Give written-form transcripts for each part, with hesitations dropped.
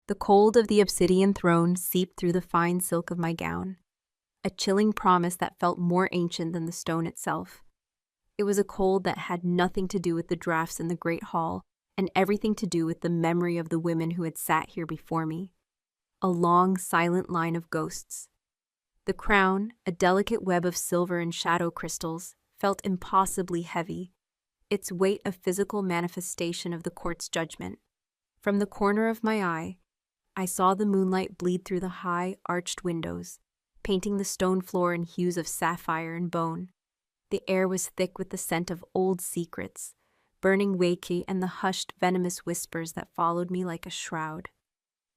The cold of the obsidian throne seeped through the fine silk of my gown, a chilling promise that felt more ancient than the stone itself. It was a cold that had nothing to do with the drafts in the great hall, and everything to do with the memory of the women who had sat here before me. A long, silent line of ghosts. The crown, a delicate web of silver and shadow crystals, felt impossibly heavy, its weight a physical manifestation of the court's judgment. From the corner of my eye, I saw the moonlight bleed through the high, arched windows, painting the stone floor in hues of sapphire and bone. The air was thick with the scent of old secrets, burning wakey and the hushed, venomous whispers that followed me like a shroud.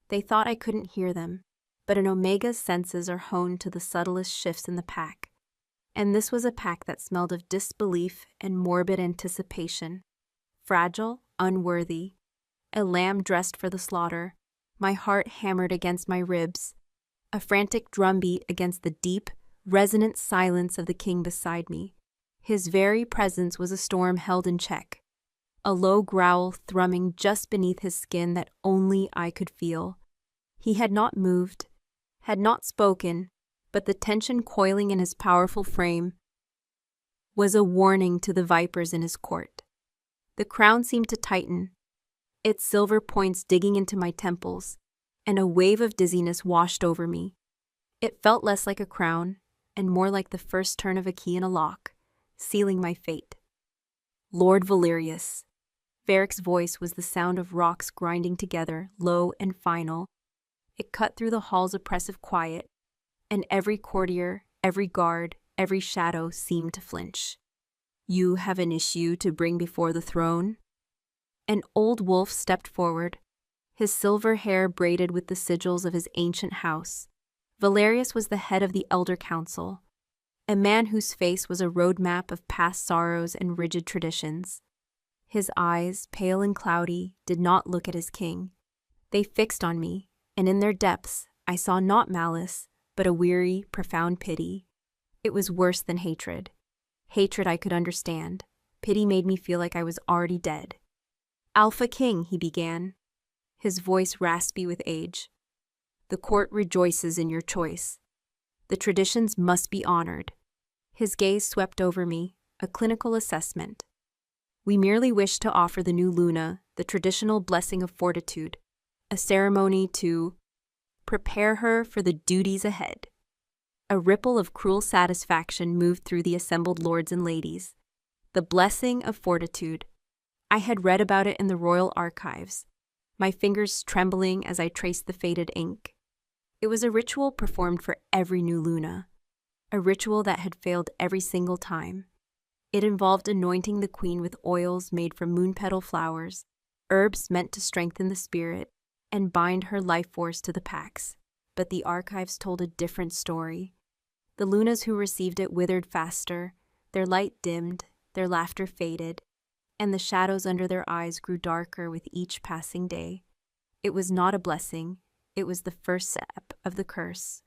They thought I couldn't hear them, but an Omega's senses are honed to the subtlest shifts in the pack. And this was a pack that smelled of disbelief and morbid anticipation. Fragile, unworthy, a lamb dressed for the slaughter, my heart hammered against my ribs, a frantic drumbeat against the deep, resonant silence of the king beside me. His very presence was a storm held in check, a low growl thrumming just beneath his skin that only I could feel. He had not moved, had not spoken, but the tension coiling in his powerful frame was a warning to the vipers in his court. The crown seemed to tighten, its silver points digging into my temples, and a wave of dizziness washed over me. It felt less like a crown, and more like the first turn of a key in a lock, sealing my fate. Lord Valerius. Varric's voice was the sound of rocks grinding together, low and final. It cut through the hall's oppressive quiet, and every courtier, every guard, every shadow seemed to flinch. You have an issue to bring before the throne? An old wolf stepped forward, his silver hair braided with the sigils of his ancient house. Valerius was the head of the Elder Council, a man whose face was a roadmap of past sorrows and rigid traditions. His eyes, pale and cloudy, did not look at his king. They fixed on me, and in their depths I saw not malice, but a weary, profound pity. It was worse than hatred. Hatred I could understand. Pity made me feel like I was already dead. Alpha King, he began, his voice raspy with age. The court rejoices in your choice. The traditions must be honored. His gaze swept over me, a clinical assessment. We merely wish to offer the new Luna the traditional blessing of fortitude, a ceremony to prepare her for the duties ahead. A ripple of cruel satisfaction moved through the assembled lords and ladies. The blessing of fortitude. I had read about it in the royal archives, my fingers trembling as I traced the faded ink. It was a ritual performed for every new Luna, a ritual that had failed every single time. It involved anointing the queen with oils made from moon petal flowers, herbs meant to strengthen the spirit, and bind her life force to the packs. But the archives told a different story. The Lunas who received it withered faster, their light dimmed, their laughter faded, and the shadows under their eyes grew darker with each passing day. It was not a blessing, it was the first step of the curse.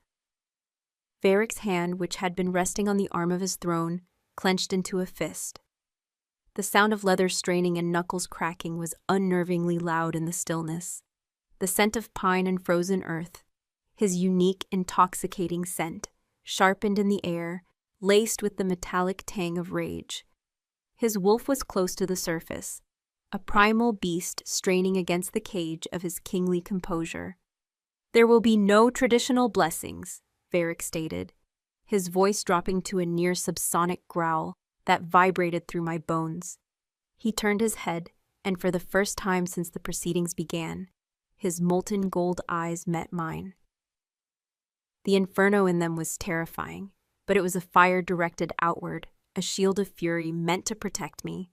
Varric's hand, which had been resting on the arm of his throne, clenched into a fist. The sound of leather straining and knuckles cracking was unnervingly loud in the stillness. The scent of pine and frozen earth, his unique, intoxicating scent, sharpened in the air, laced with the metallic tang of rage. His wolf was close to the surface, a primal beast straining against the cage of his kingly composure. There will be no traditional blessings, Varric stated, his voice dropping to a near subsonic growl that vibrated through my bones. He turned his head, and for the first time since the proceedings began, his molten gold eyes met mine. The inferno in them was terrifying, but it was a fire directed outward, a shield of fury meant to protect me.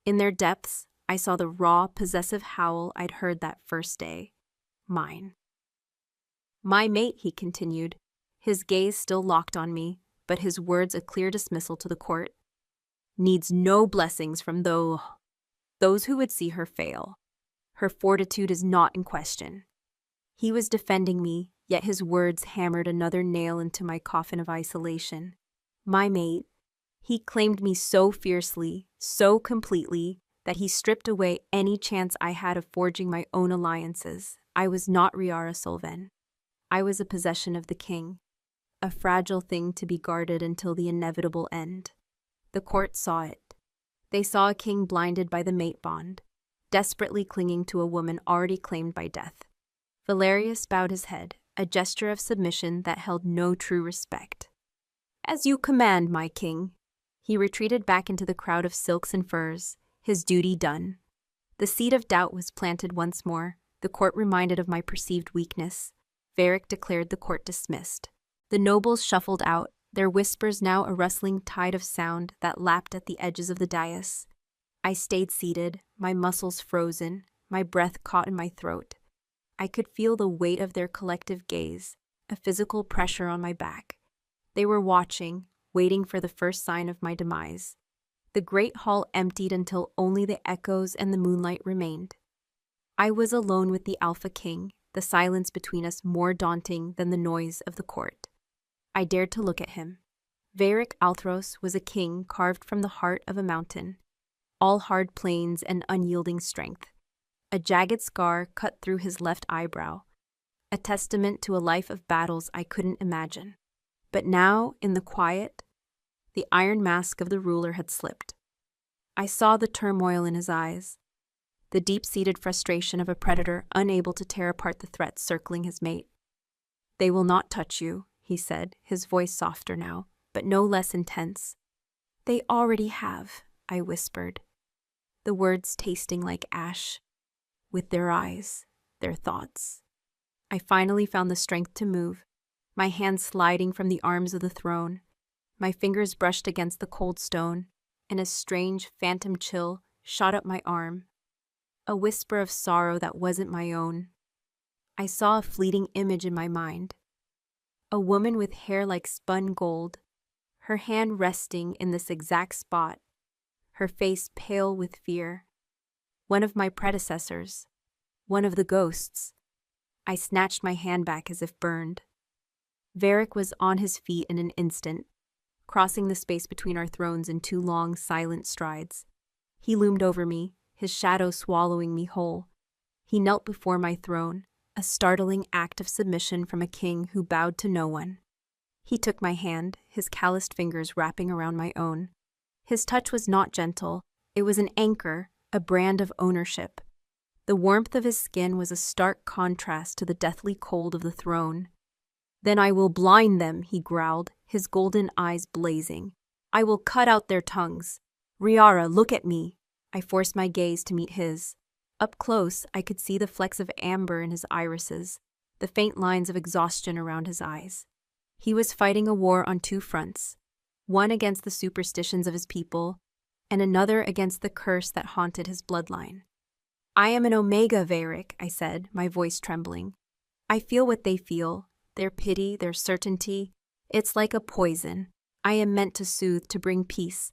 In their depths, I saw the raw, possessive howl I'd heard that first day. Mine. My mate, he continued, his gaze still locked on me, but his words a clear dismissal to the court, needs no blessings from those who would see her fail. Her fortitude is not in question. He was defending me, yet his words hammered another nail into my coffin of isolation. My mate, he claimed me so fiercely, so completely, that he stripped away any chance I had of forging my own alliances, I was not Riara Solven. I was a possession of the king, a fragile thing to be guarded until the inevitable end. The court saw it. They saw a king blinded by the mate bond, desperately clinging to a woman already claimed by death. Valerius bowed his head, a gesture of submission that held no true respect. "As you command, my king." He retreated back into the crowd of silks and furs, his duty done. The seed of doubt was planted once more, the court reminded of my perceived weakness. Varric declared the court dismissed. The nobles shuffled out, their whispers now a rustling tide of sound that lapped at the edges of the dais. I stayed seated, my muscles frozen, my breath caught in my throat. I could feel the weight of their collective gaze, a physical pressure on my back. They were watching, waiting for the first sign of my demise. The great hall emptied until only the echoes and the moonlight remained. I was alone with the Alpha King, the silence between us more daunting than the noise of the court. I dared to look at him. Varric Althros was a king carved from the heart of a mountain, all hard plains and unyielding strength. A jagged scar cut through his left eyebrow, a testament to a life of battles I couldn't imagine. But now, in the quiet, the iron mask of the ruler had slipped. I saw the turmoil in his eyes, the deep-seated frustration of a predator unable to tear apart the threats circling his mate. "They will not touch you," he said, his voice softer now, but no less intense. "They already have," I whispered, the words tasting like ash. "With their eyes, their thoughts." I finally found the strength to move, my hands sliding from the arms of the throne. My fingers brushed against the cold stone, and a strange phantom chill shot up my arm. A whisper of sorrow that wasn't my own. I saw a fleeting image in my mind. A woman with hair like spun gold, her hand resting in this exact spot, her face pale with fear. One of my predecessors, one of the ghosts. I snatched my hand back as if burned. Varric was on his feet in an instant, crossing the space between our thrones in 2 long, silent strides. He loomed over me, his shadow swallowing me whole. He knelt before my throne, a startling act of submission from a king who bowed to no one. He took my hand, his calloused fingers wrapping around my own. His touch was not gentle. It was an anchor, a brand of ownership. The warmth of his skin was a stark contrast to the deathly cold of the throne. "Then I will blind them," he growled, his golden eyes blazing. "I will cut out their tongues. Riara, look at me." I forced my gaze to meet his. Up close, I could see the flecks of amber in his irises, the faint lines of exhaustion around his eyes. He was fighting a war on 2 fronts, one against the superstitions of his people, and another against the curse that haunted his bloodline. "I am an Omega, Varric," I said, my voice trembling. "I feel what they feel, their pity, their certainty. It's like a poison. I am meant to soothe, to bring peace,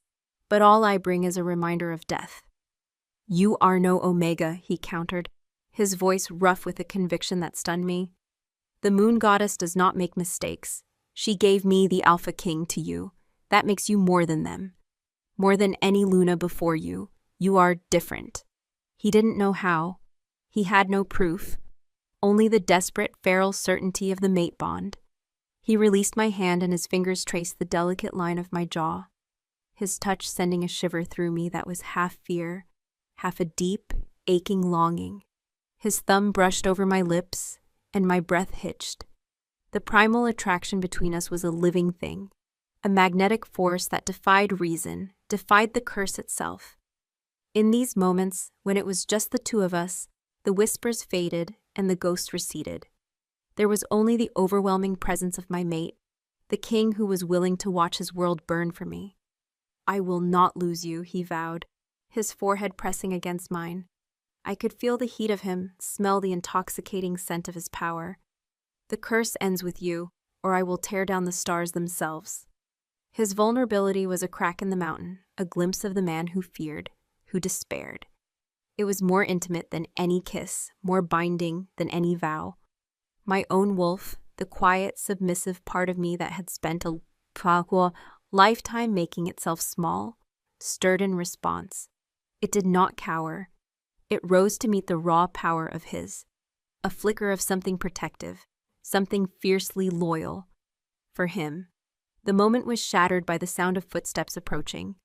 but all I bring is a reminder of death." "You are no Omega," he countered, his voice rough with a conviction that stunned me. "The moon goddess does not make mistakes. She gave me, the Alpha King, to you. That makes you more than them. More than any Luna before you. You are different." He didn't know how. He had no proof. Only the desperate, feral certainty of the mate bond. He released my hand and his fingers traced the delicate line of my jaw, his touch sending a shiver through me that was half fear, half a deep, aching longing. His thumb brushed over my lips, and my breath hitched. The primal attraction between us was a living thing, a magnetic force that defied reason, defied the curse itself. In these moments, when it was just the 2 of us, the whispers faded and the ghosts receded. There was only the overwhelming presence of my mate, the king who was willing to watch his world burn for me. "I will not lose you," he vowed, his forehead pressing against mine. I could feel the heat of him, smell the intoxicating scent of his power. "The curse ends with you, or I will tear down the stars themselves." His vulnerability was a crack in the mountain, a glimpse of the man who feared, who despaired. It was more intimate than any kiss, more binding than any vow. My own wolf, the quiet, submissive part of me that had spent a lifetime making itself small, stirred in response. It did not cower. It rose to meet the raw power of his. a flicker of something protective, something fiercely loyal. For him. The moment was shattered by the sound of footsteps approaching.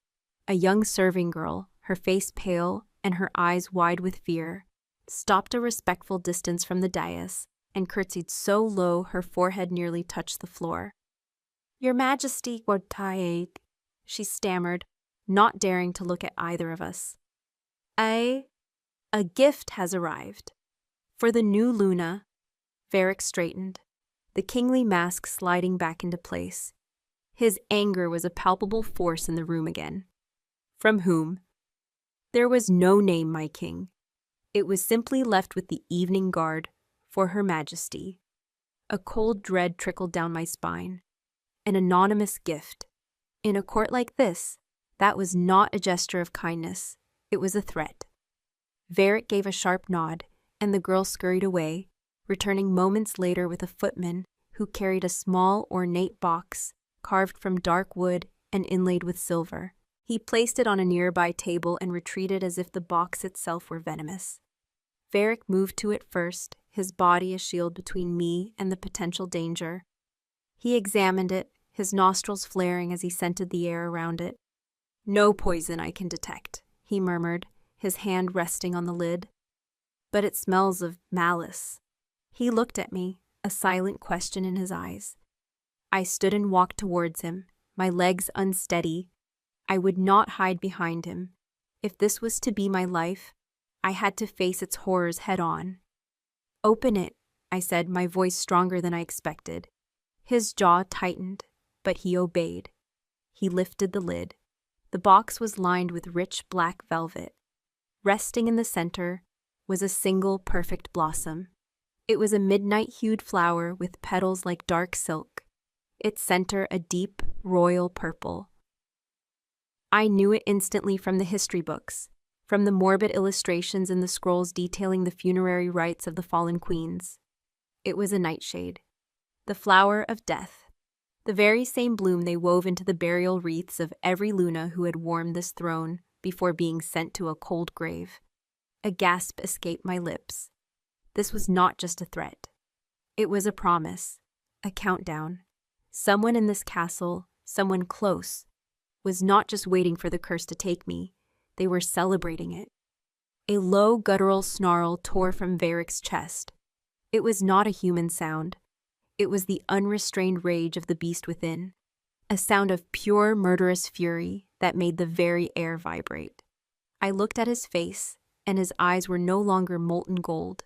A young serving girl, her face pale and her eyes wide with fear, stopped a respectful distance from the dais and curtsied so low her forehead nearly touched the floor. "Your Majesty, Gortaig," she stammered, not daring to look at either of us. A gift has arrived. For the new Luna." Varric straightened, the kingly mask sliding back into place. His anger was a palpable force in the room again. "From whom?" "There was no name, my king. It was simply left with the evening guard, for Her Majesty." A cold dread trickled down my spine. An anonymous gift. In a court like this, that was not a gesture of kindness. It was a threat. Varric gave a sharp nod, and the girl scurried away, returning moments later with a footman who carried a small, ornate box carved from dark wood and inlaid with silver. He placed it on a nearby table and retreated as if the box itself were venomous. Varric moved to it first, his body a shield between me and the potential danger. He examined it, his nostrils flaring as he scented the air around it. "No poison I can detect," he murmured, his hand resting on the lid. "But it smells of malice." He looked at me, a silent question in his eyes. I stood and walked towards him, my legs unsteady. I would not hide behind him. If this was to be my life, I had to face its horrors head-on. "Open it," I said, my voice stronger than I expected. His jaw tightened, but he obeyed. He lifted the lid. The box was lined with rich black velvet. Resting in the center was a single perfect blossom. It was a midnight-hued flower with petals like dark silk, its center a deep, royal purple. I knew it instantly from the history books, from the morbid illustrations in the scrolls detailing the funerary rites of the fallen queens. It was a nightshade, the flower of death, the very same bloom they wove into the burial wreaths of every Luna who had warmed this throne before being sent to a cold grave. A gasp escaped my lips. This was not just a threat. It was a promise, a countdown. Someone in this castle, someone close, was not just waiting for the curse to take me. They were celebrating it. A low guttural snarl tore from Varric's chest. It was not a human sound. It was the unrestrained rage of the beast within, a sound of pure murderous fury that made the very air vibrate. I looked at his face, and his eyes were no longer molten gold.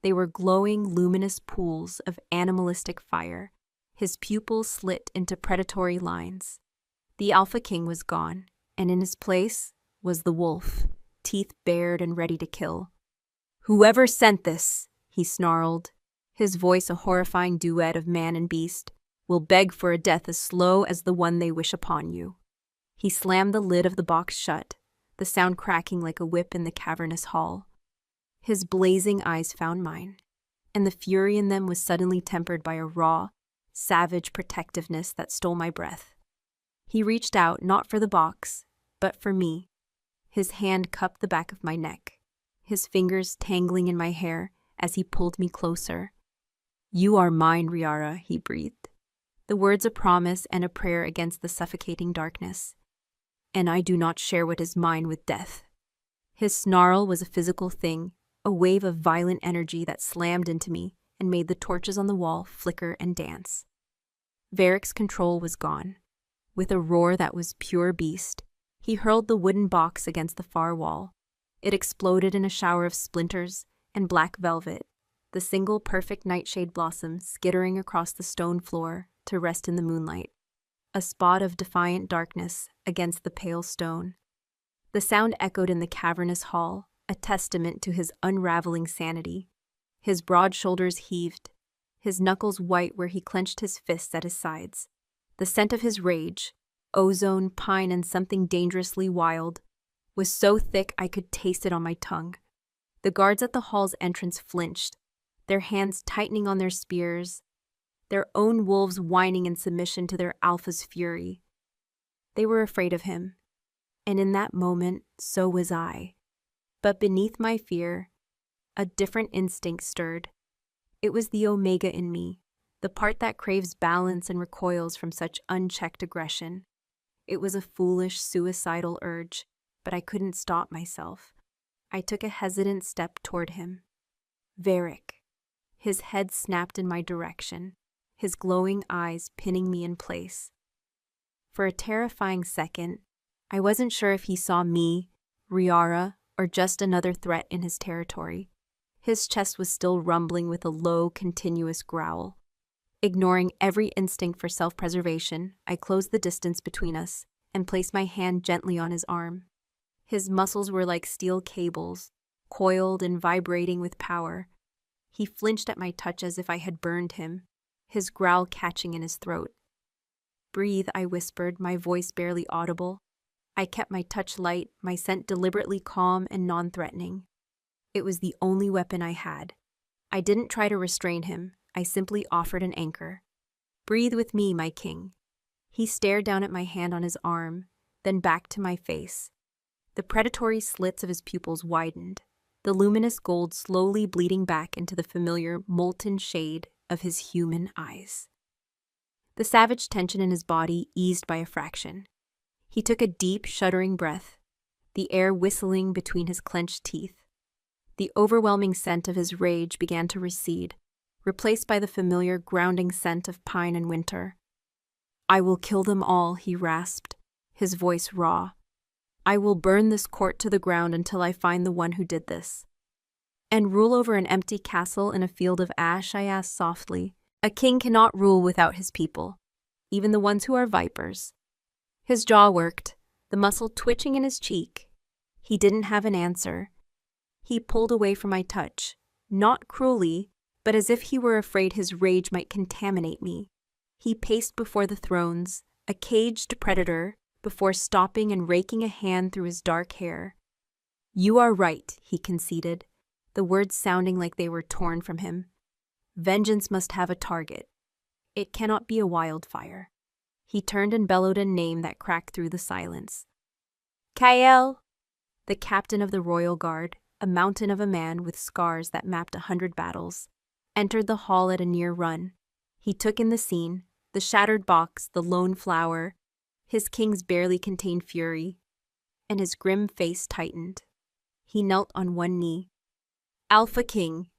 They were glowing, luminous pools of animalistic fire, his pupils slit into predatory lines. The Alpha King was gone, and in his place was the wolf, teeth bared and ready to kill. "Whoever sent this," he snarled, his voice a horrifying duet of man and beast, "will beg for a death as slow as the one they wish upon you." He slammed the lid of the box shut, the sound cracking like a whip in the cavernous hall. His blazing eyes found mine, and the fury in them was suddenly tempered by a raw, savage protectiveness that stole my breath. He reached out not for the box, but for me. His hand cupped the back of my neck, his fingers tangling in my hair as he pulled me closer. "You are mine, Riara," he breathed, the words a promise and a prayer against the suffocating darkness. "And I do not share what is mine with death." His snarl was a physical thing, a wave of violent energy that slammed into me and made the torches on the wall flicker and dance. Varric's control was gone. With a roar that was pure beast, he hurled the wooden box against the far wall. It exploded in a shower of splinters and black velvet, the single perfect nightshade blossom skittering across the stone floor to rest in the moonlight, a spot of defiant darkness against the pale stone. The sound echoed in the cavernous hall, a testament to his unraveling sanity. His broad shoulders heaved, his knuckles white where he clenched his fists at his sides. The scent of his rage, ozone, pine, and something dangerously wild, was so thick I could taste it on my tongue. The guards at the hall's entrance flinched, their hands tightening on their spears, their own wolves whining in submission to their alpha's fury. They were afraid of him, and in that moment, so was I. But beneath my fear, a different instinct stirred, It was the omega in me, the part that craves balance and recoils from such unchecked aggression. It was a foolish, suicidal urge, but I couldn't stop myself. I took a hesitant step toward him. Varric. His head snapped in my direction, his glowing eyes pinning me in place. For a terrifying second, I wasn't sure if he saw me, Riara, or just another threat in his territory. His chest was still rumbling with a low, continuous growl. Ignoring every instinct for self-preservation, I closed the distance between us and placed my hand gently on his arm. His muscles were like steel cables, coiled and vibrating with power. He flinched at my touch as if I had burned him, his growl catching in his throat. "Breathe," I whispered, my voice barely audible. I kept my touch light, my scent deliberately calm and non-threatening. It was the only weapon I had. I didn't try to restrain him, I simply offered an anchor. "Breathe with me, my king." He stared down at my hand on his arm, then back to my face. The predatory slits of his pupils widened, the luminous gold slowly bleeding back into the familiar molten shade of his human eyes. The savage tension in his body eased by a fraction. He took a deep, shuddering breath, the air whistling between his clenched teeth. The overwhelming scent of his rage began to recede, replaced by the familiar, grounding scent of pine and winter. "I will kill them all," he rasped, his voice raw. "I will burn this court to the ground until I find the one who did this." "And rule over an empty castle in a field of ash?" I asked softly. "A king cannot rule without his people, even the ones who are vipers." His jaw worked, the muscle twitching in his cheek. He didn't have an answer. He pulled away from my touch, not cruelly, but as if he were afraid his rage might contaminate me. He paced before the thrones, a caged predator, before stopping and raking a hand through his dark hair. "You are right," he conceded, the words sounding like they were torn from him. "Vengeance must have a target. It cannot be a wildfire." He turned and bellowed a name that cracked through the silence. "Kael!" The captain of the royal guard, a mountain of a man with scars that mapped 100 battles, entered the hall at a near run. He took in the scene, the shattered box, the lone flower. His kings barely contained fury, and his grim face tightened. He knelt on one knee. "Alpha King."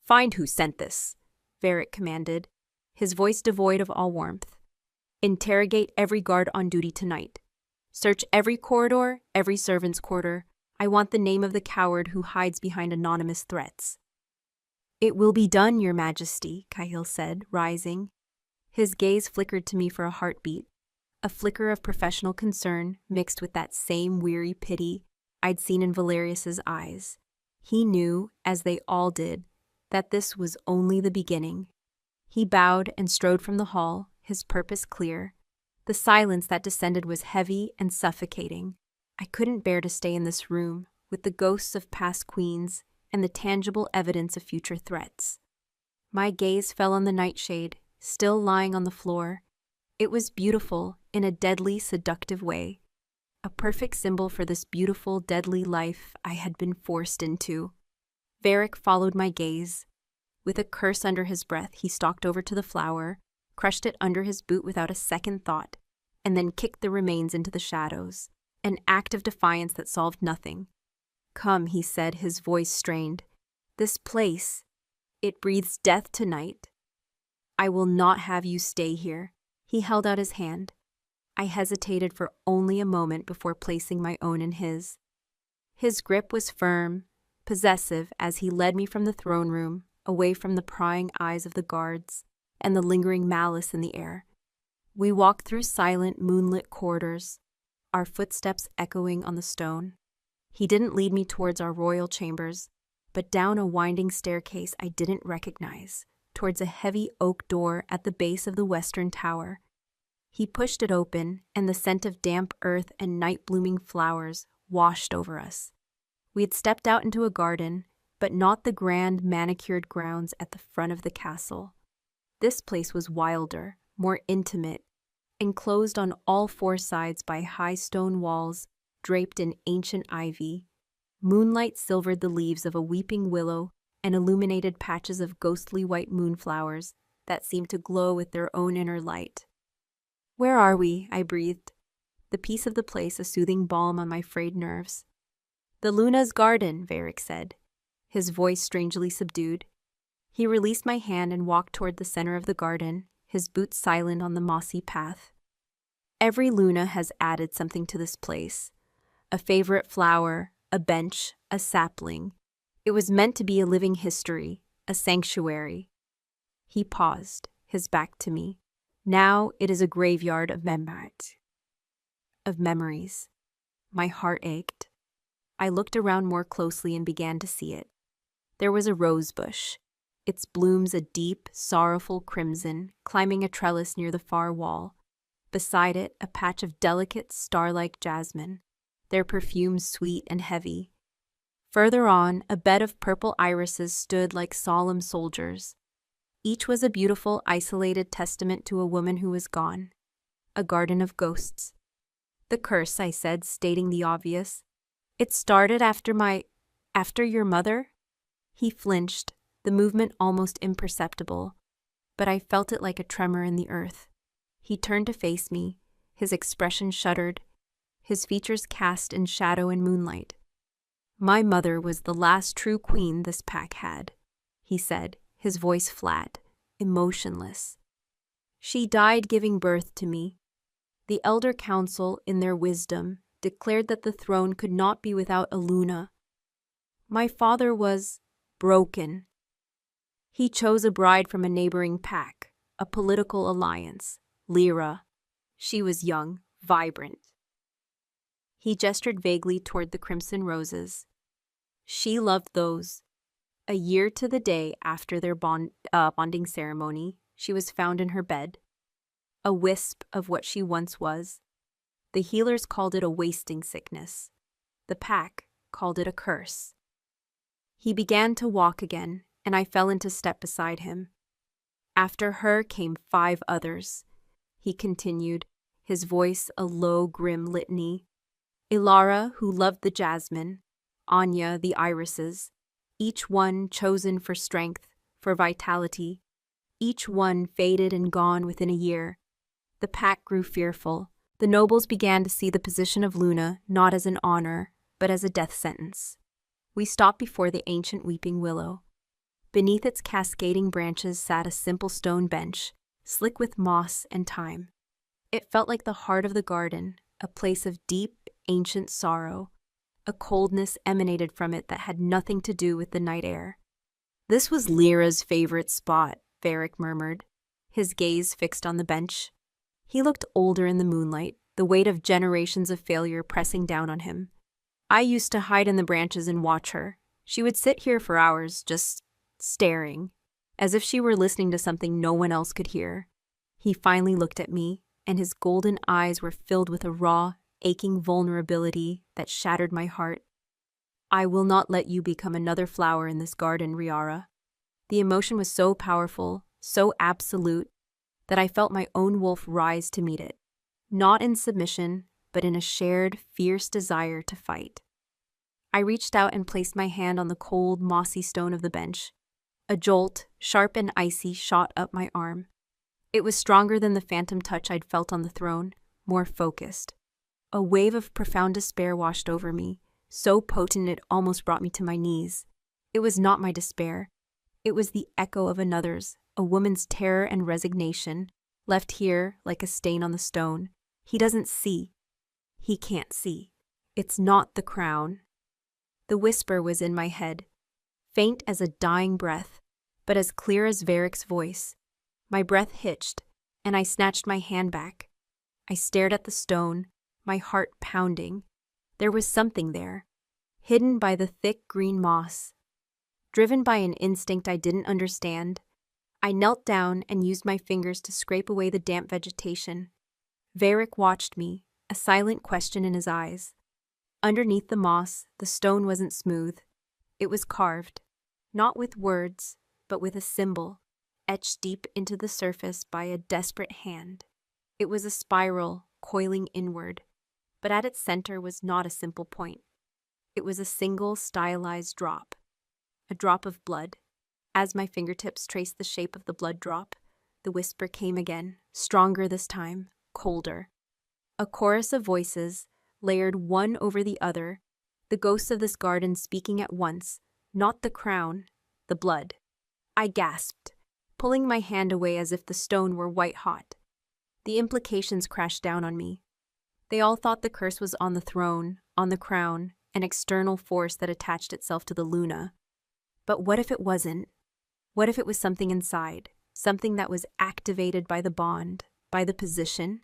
"Find who sent this," Varric commanded, his voice devoid of all warmth. "Interrogate every guard on duty tonight. Search every corridor, every servant's quarter. I want the name of the coward who hides behind anonymous threats." "It will be done, Your Majesty," Kael said, rising. His gaze flickered to me for a heartbeat, a flicker of professional concern mixed with that same weary pity I'd seen in Valerius's eyes. He knew, as they all did, that this was only the beginning. He bowed and strode from the hall, his purpose clear. The silence that descended was heavy and suffocating. I couldn't bear to stay in this room, with the ghosts of past queens and the tangible evidence of future threats. My gaze fell on the nightshade, still lying on the floor. It was beautiful in a deadly, seductive way, a perfect symbol for this beautiful, deadly life I had been forced into. Varric followed my gaze. With a curse under his breath, he stalked over to the flower, crushed it under his boot without a second thought, and then kicked the remains into the shadows, an act of defiance that solved nothing. "Come," he said, his voice strained. "This place, it breathes death tonight. I will not have you stay here." He held out his hand. I hesitated for only a moment before placing my own in his. His grip was firm, possessive as he led me from the throne room, away from the prying eyes of the guards and the lingering malice in the air. We walked through silent, moonlit corridors, our footsteps echoing on the stone. He didn't lead me towards our royal chambers, but down a winding staircase I didn't recognize, towards a heavy oak door at the base of the western tower. He pushed it open, and the scent of damp earth and night-blooming flowers washed over us. We had stepped out into a garden, but not the grand, manicured grounds at the front of the castle. This place was wilder, more intimate, enclosed on all four sides by high stone walls draped in ancient ivy. Moonlight silvered the leaves of a weeping willow and illuminated patches of ghostly white moonflowers that seemed to glow with their own inner light. "Where are we?" I breathed, the peace of the place a soothing balm on my frayed nerves. "The Luna's garden," Varric said, his voice strangely subdued. He released my hand and walked toward the center of the garden, his boots silent on the mossy path. Every Luna has added something to this place. A favorite flower, a bench, a sapling. It was meant to be a living history, a sanctuary. He paused, his back to me. Now it is a graveyard of memories. My heart ached. I looked around more closely and began to see it. There was a rose bush, its blooms a deep, sorrowful crimson, climbing a trellis near the far wall. Beside it, a patch of delicate, star-like jasmine, their perfumes sweet and heavy. Further on, a bed of purple irises stood like solemn soldiers. Each was a beautiful, isolated testament to a woman who was gone. A garden of ghosts. "The curse," I said, stating the obvious. "It started after your mother?" He flinched, the movement almost imperceptible, but I felt it like a tremor in the earth. He turned to face me, his expression shuddered, his features cast in shadow and moonlight. "My mother was the last true queen this pack had," he said, his voice flat, emotionless. "She died giving birth to me. The Elder Council, in their wisdom, declared that the throne could not be without a Luna. My father was broken. He chose a bride from a neighboring pack, a political alliance, Lyra. She was young, vibrant." He gestured vaguely toward the crimson roses. "She loved those. A year to the day after their bonding ceremony, she was found in her bed. A wisp of what she once was. The healers called it a wasting sickness. The pack called it a curse." He began to walk again, and I fell into step beside him. "After her came 5 others," he continued, his voice a low, grim litany. "Ilara, who loved the jasmine, Anya, the irises, each one chosen for strength, for vitality. Each one faded and gone within a year. The pack grew fearful. The nobles began to see the position of Luna not as an honor, but as a death sentence. We stopped before the ancient weeping willow. Beneath its cascading branches sat a simple stone bench, slick with moss and time. It felt like the heart of the garden, a place of deep, ancient sorrow. A coldness emanated from it that had nothing to do with the night air. "This was Lyra's favorite spot," Varric murmured, his gaze fixed on the bench. He looked older in the moonlight, the weight of generations of failure pressing down on him. "I used to hide in the branches and watch her. She would sit here for hours, just staring, as if she were listening to something no one else could hear." He finally looked at me, and his golden eyes were filled with a raw, aching vulnerability that shattered my heart. "I will not let you become another flower in this garden, Riara." The emotion was so powerful, so absolute, that I felt my own wolf rise to meet it, not in submission, but in a shared, fierce desire to fight. I reached out and placed my hand on the cold, mossy stone of the bench. A jolt, sharp and icy, shot up my arm. It was stronger than the phantom touch I'd felt on the throne, more focused. A wave of profound despair washed over me, so potent it almost brought me to my knees. It was not my despair. It was the echo of another's, a woman's terror and resignation, left here like a stain on the stone. He doesn't see. He can't see. It's not the crown. The whisper was in my head, faint as a dying breath, but as clear as Varric's voice. My breath hitched, and I snatched my hand back. I stared at the stone, my heart pounding. There was something there, hidden by the thick green moss. Driven by an instinct I didn't understand, I knelt down and used my fingers to scrape away the damp vegetation. Varric watched me, a silent question in his eyes. Underneath the moss, the stone wasn't smooth. It was carved, not with words, but with a symbol, etched deep into the surface by a desperate hand. It was a spiral, coiling inward, but at its center was not a simple point. It was a single stylized drop. A drop of blood. As my fingertips traced the shape of the blood drop, the whisper came again, stronger this time, colder. A chorus of voices, layered one over the other, the ghosts of this garden speaking at once, not the crown, the blood. I gasped, pulling my hand away as if the stone were white hot. The implications crashed down on me. They all thought the curse was on the throne, on the crown, an external force that attached itself to the Luna. But what if it wasn't? What if it was something inside, something that was activated by the bond, by the position,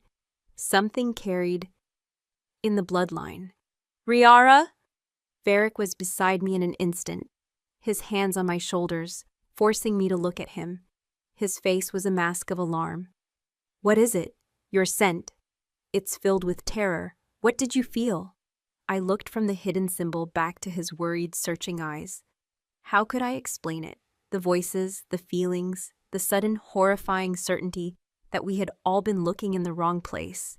something carried in the bloodline? Riara? Varric was beside me in an instant, his hands on my shoulders, forcing me to look at him. His face was a mask of alarm. What is it? Your scent. It's filled with terror. What did you feel? I looked from the hidden symbol back to his worried, searching eyes. How could I explain it? The voices, the feelings, the sudden horrifying certainty that we had all been looking in the wrong place.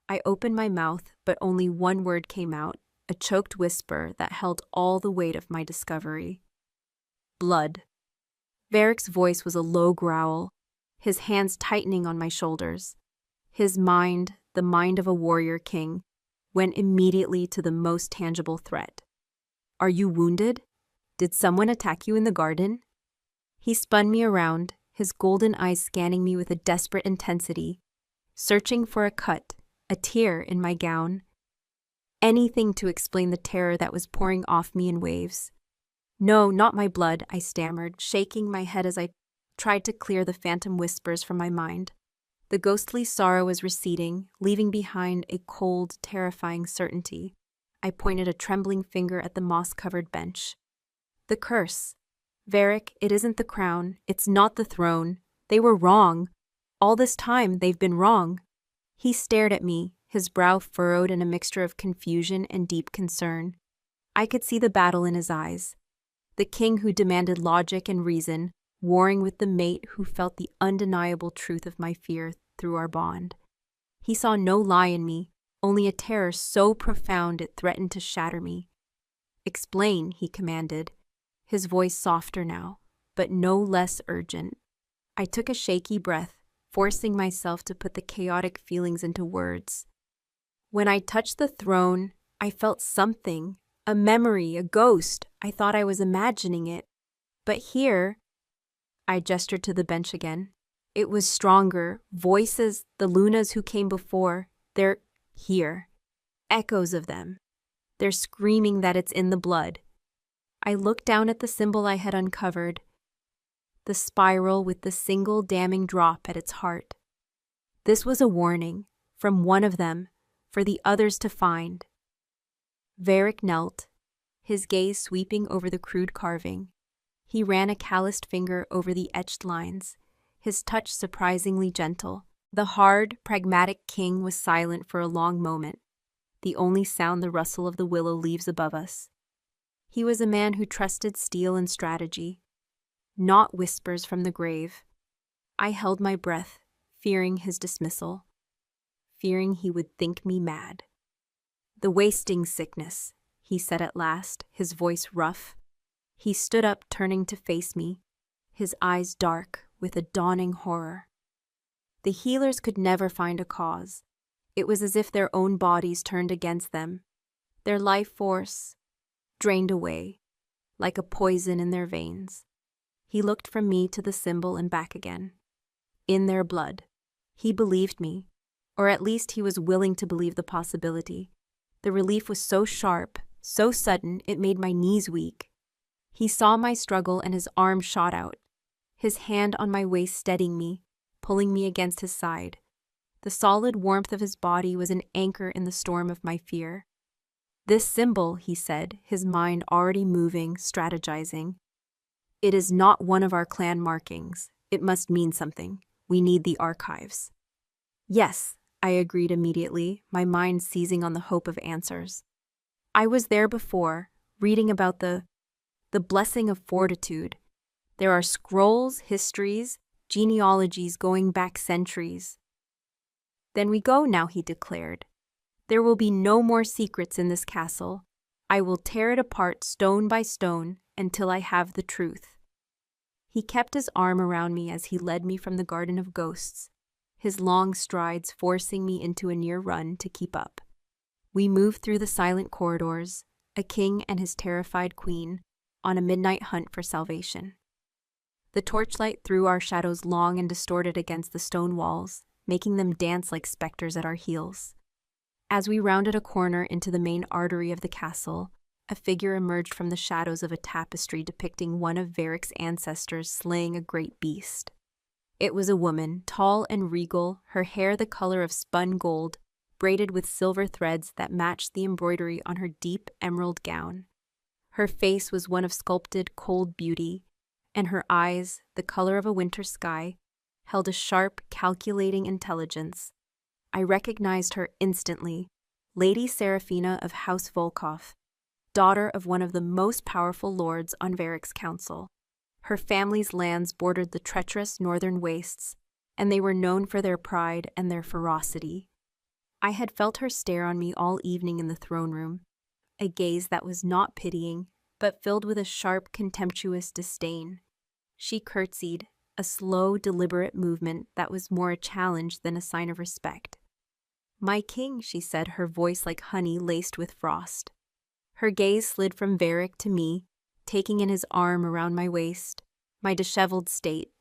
I opened my mouth, but only one word came out, a choked whisper that held all the weight of my discovery. Blood. Varric's voice was a low growl, his hands tightening on my shoulders. His mind, the mind of a warrior king, went immediately to the most tangible threat. Are you wounded? Did someone attack you in the garden? He spun me around, his golden eyes scanning me with a desperate intensity, searching for a cut, a tear in my gown. Anything to explain the terror that was pouring off me in waves. No, not my blood, I stammered, shaking my head as I tried to clear the phantom whispers from my mind. The ghostly sorrow was receding, leaving behind a cold, terrifying certainty. I pointed a trembling finger at the moss-covered bench. The curse. Varric, it isn't the crown, it's not the throne. They were wrong. All this time, they've been wrong. He stared at me, his brow furrowed in a mixture of confusion and deep concern. I could see the battle in his eyes. The king who demanded logic and reason, warring with the mate who felt the undeniable truth of my fear through our bond. He saw no lie in me, only a terror so profound it threatened to shatter me. Explain, he commanded, his voice softer now, but no less urgent. I took a shaky breath, forcing myself to put the chaotic feelings into words. When I touched the throne, I felt something, a memory, a ghost. I thought I was imagining it. But here, I gestured to the bench again. It was stronger, voices, the Lunas who came before, they're here. Echoes of them. They're screaming that it's in the blood. I looked down at the symbol I had uncovered, the spiral with the single damning drop at its heart. This was a warning, from one of them, for the others to find. Varric knelt, his gaze sweeping over the crude carving. He ran a calloused finger over the etched lines, his touch surprisingly gentle. The hard, pragmatic king was silent for a long moment, the only sound the rustle of the willow leaves above us. He was a man who trusted steel and strategy, not whispers from the grave. I held my breath, fearing his dismissal, fearing he would think me mad. The wasting sickness, he said at last, his voice rough. He stood up, turning to face me, his eyes dark with a dawning horror. The healers could never find a cause. It was as if their own bodies turned against them, their life force drained away, like a poison in their veins. He looked from me to the symbol and back again. In their blood. He believed me, or at least he was willing to believe the possibility. The relief was so sharp, so sudden, it made my knees weak. He saw my struggle and his arm shot out, his hand on my waist steadying me, pulling me against his side. The solid warmth of his body was an anchor in the storm of my fear. This symbol, he said, his mind already moving, strategizing. It is not one of our clan markings. It must mean something. We need the archives. Yes, I agreed immediately, my mind seizing on the hope of answers. I was there before, reading about the blessing of fortitude. There are scrolls, histories, genealogies going back centuries. Then we go now, he declared. There will be no more secrets in this castle. I will tear it apart stone by stone until I have the truth." He kept his arm around me as he led me from the garden of ghosts, his long strides forcing me into a near run to keep up. We moved through the silent corridors, a king and his terrified queen, on a midnight hunt for salvation. The torchlight threw our shadows long and distorted against the stone walls, making them dance like specters at our heels. As we rounded a corner into the main artery of the castle, a figure emerged from the shadows of a tapestry depicting one of Varric's ancestors slaying a great beast. It was a woman, tall and regal, her hair the color of spun gold, braided with silver threads that matched the embroidery on her deep emerald gown. Her face was one of sculpted, cold beauty, and her eyes, the color of a winter sky, held a sharp, calculating intelligence. I recognized her instantly, Lady Seraphina of House Volkov, daughter of one of the most powerful lords on Varric's council. Her family's lands bordered the treacherous northern wastes, and they were known for their pride and their ferocity. I had felt her stare on me all evening in the throne room, a gaze that was not pitying, but filled with a sharp, contemptuous disdain. She curtsied, a slow, deliberate movement that was more a challenge than a sign of respect. "My king," she said, her voice like honey laced with frost. Her gaze slid from Varric to me, taking in his arm around my waist, my disheveled state.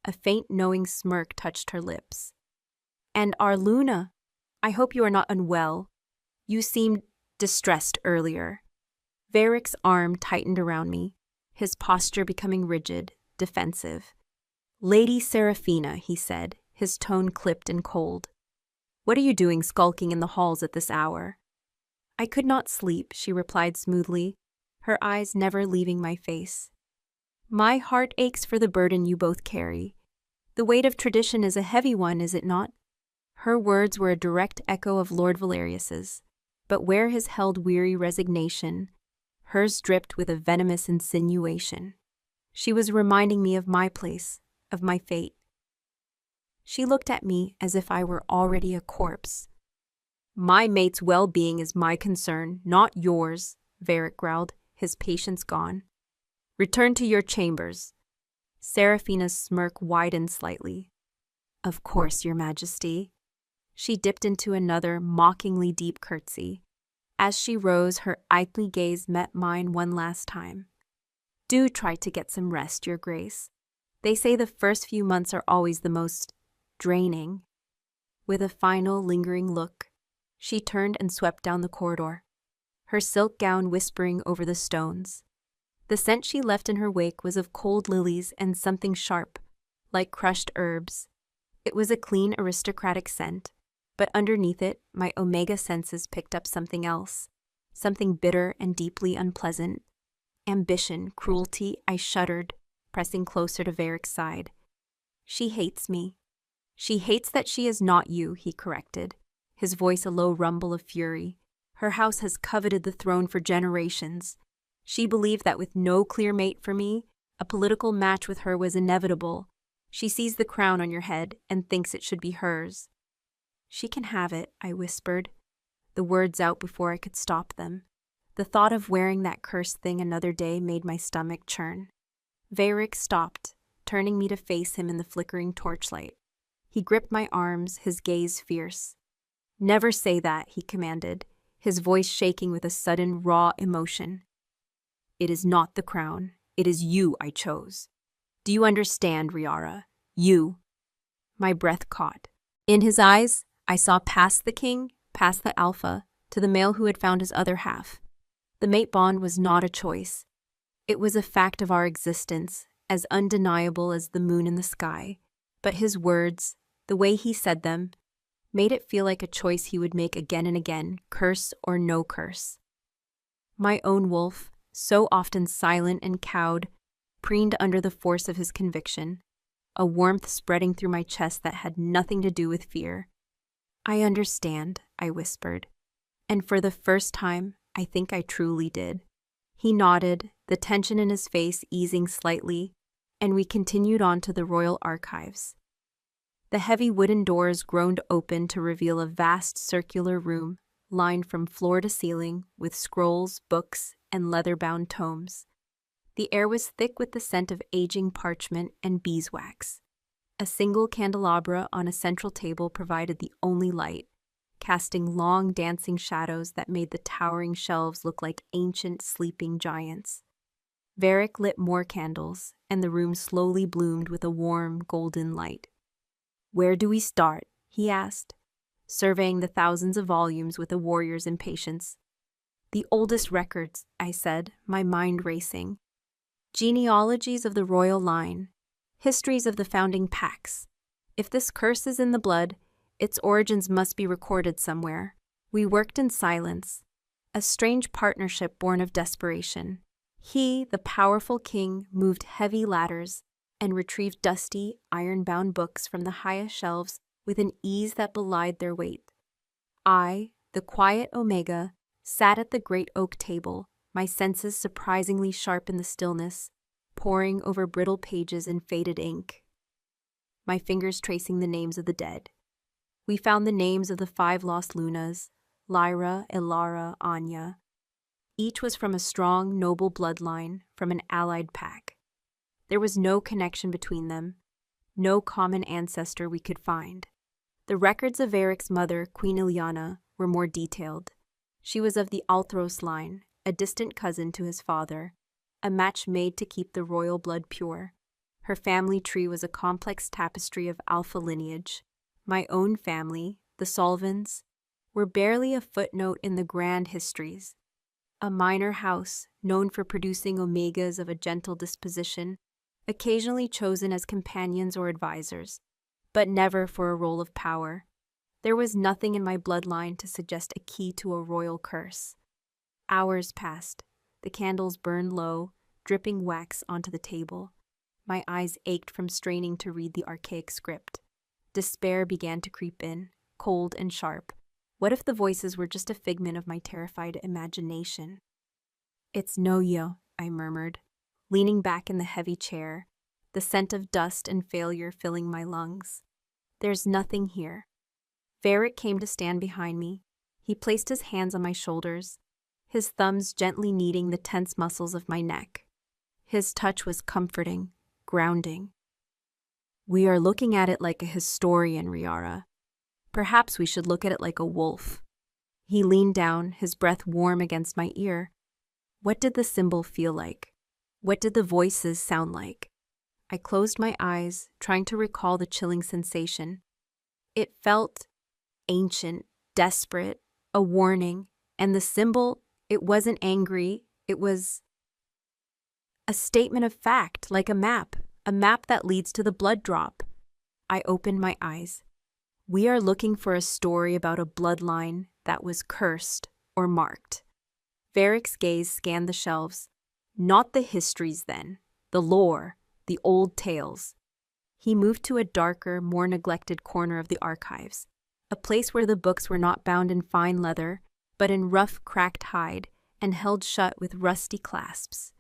A faint, knowing smirk touched her lips. "And our Luna, I hope you are not unwell. You seemed distressed earlier." Varric's arm tightened around me, his posture becoming rigid, defensive. "Lady Seraphina," he said, his tone clipped and cold. "What are you doing skulking in the halls at this hour?" "I could not sleep," she replied smoothly, her eyes never leaving my face. "My heart aches for the burden you both carry. The weight of tradition is a heavy one, is it not?" Her words were a direct echo of Lord Valerius's, but where his held weary resignation, hers dripped with a venomous insinuation. She was reminding me of my place, of my fate. She looked at me as if I were already a corpse. "My mate's well-being is my concern, not yours," Varric growled, his patience gone. "Return to your chambers." Seraphina's smirk widened slightly. "Of course, Your Majesty." She dipped into another, mockingly deep curtsy. As she rose, her icy gaze met mine one last time. "Do try to get some rest, Your Grace. They say the first few months are always the most draining." With a final, lingering look, she turned and swept down the corridor, her silk gown whispering over the stones. The scent she left in her wake was of cold lilies and something sharp, like crushed herbs. It was a clean, aristocratic scent, but underneath it, my omega senses picked up something else, something bitter and deeply unpleasant. Ambition, cruelty. I shuddered, pressing closer to Varric's side. "She hates me." "She hates that she is not you," he corrected, his voice a low rumble of fury. "Her house has coveted the throne for generations. She believed that with no clear mate for me, a political match with her was inevitable. She sees the crown on your head and thinks it should be hers." "She can have it," I whispered, the words out before I could stop them. The thought of wearing that cursed thing another day made my stomach churn. Varric stopped, turning me to face him in the flickering torchlight. He gripped my arms, his gaze fierce. "Never say that," he commanded, his voice shaking with a sudden, raw emotion. "It is not the crown. It is you I chose. Do you understand, Riara? You." My breath caught. In his eyes, I saw past the king, past the alpha, to the male who had found his other half. The mate bond was not a choice. It was a fact of our existence, as undeniable as the moon in the sky. But his words, the way he said them, made it feel like a choice he would make again and again, curse or no curse. My own wolf, so often silent and cowed, preened under the force of his conviction, a warmth spreading through my chest that had nothing to do with fear. "I understand," I whispered, and for the first time, I think I truly did. He nodded, the tension in his face easing slightly, and we continued on to the royal archives. The heavy wooden doors groaned open to reveal a vast circular room, lined from floor to ceiling with scrolls, books, and leather-bound tomes. The air was thick with the scent of aging parchment and beeswax. A single candelabra on a central table provided the only light, casting long dancing shadows that made the towering shelves look like ancient sleeping giants. Varric lit more candles, and the room slowly bloomed with a warm, golden light. "Where do we start?" he asked, surveying the thousands of volumes with a warrior's impatience. "The oldest records," I said, my mind racing. "Genealogies of the royal line, histories of the founding packs. If this curse is in the blood, its origins must be recorded somewhere." We worked in silence, a strange partnership born of desperation. He, the powerful king, moved heavy ladders and retrieved dusty, iron-bound books from the highest shelves with an ease that belied their weight. I, the quiet Omega, sat at the great oak table, my senses surprisingly sharp in the stillness, poring over brittle pages in faded ink, my fingers tracing the names of the dead. We found the names of the 5 lost Lunas, Lyra, Elara, Anya. Each was from a strong, noble bloodline from an allied pack. There was no connection between them, no common ancestor we could find. The records of Varric's mother, Queen Ilyana, were more detailed. She was of the Althros line, a distant cousin to his father, a match made to keep the royal blood pure. Her family tree was a complex tapestry of alpha lineage. My own family, the Solvans, were barely a footnote in the grand histories. A minor house, known for producing omegas of a gentle disposition, occasionally chosen as companions or advisors, but never for a role of power. There was nothing in my bloodline to suggest a key to a royal curse. Hours passed. The candles burned low, dripping wax onto the table. My eyes ached from straining to read the archaic script. Despair began to creep in, cold and sharp. What if the voices were just a figment of my terrified imagination? "It's no yo," I murmured, leaning back in the heavy chair, the scent of dust and failure filling my lungs. "There's nothing here." Varric came to stand behind me. He placed his hands on my shoulders, his thumbs gently kneading the tense muscles of my neck. His touch was comforting, grounding. "We are looking at it like a historian, Riara. Perhaps we should look at it like a wolf." He leaned down, his breath warm against my ear. What did the symbol feel like? What did the voices sound like? I closed my eyes, trying to recall the chilling sensation. It felt ancient, desperate, a warning, and the symbol, it wasn't angry, it was a statement of fact, like a map that leads to the blood drop. I opened my eyes. We are looking for a story about a bloodline that was cursed or marked. Varric's gaze scanned the shelves. Not the histories then, the lore, the old tales. He moved to a darker, more neglected corner of the archives, a place where the books were not bound in fine leather, but in rough, cracked hide and held shut with rusty clasps.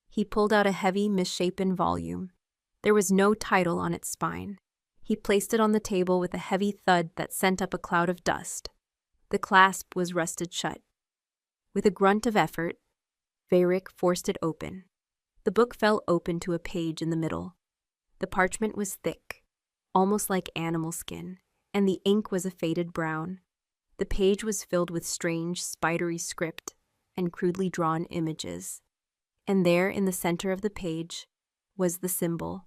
He pulled out a heavy, misshapen volume. There was no title on its spine. He placed it on the table with a heavy thud that sent up a cloud of dust. The clasp was rusted shut. With a grunt of effort, Varric forced it open. The book fell open to a page in the middle. The parchment was thick, almost like animal skin, and the ink was a faded brown. The page was filled with strange, spidery script and crudely drawn images. And there, in the center of the page, was the symbol,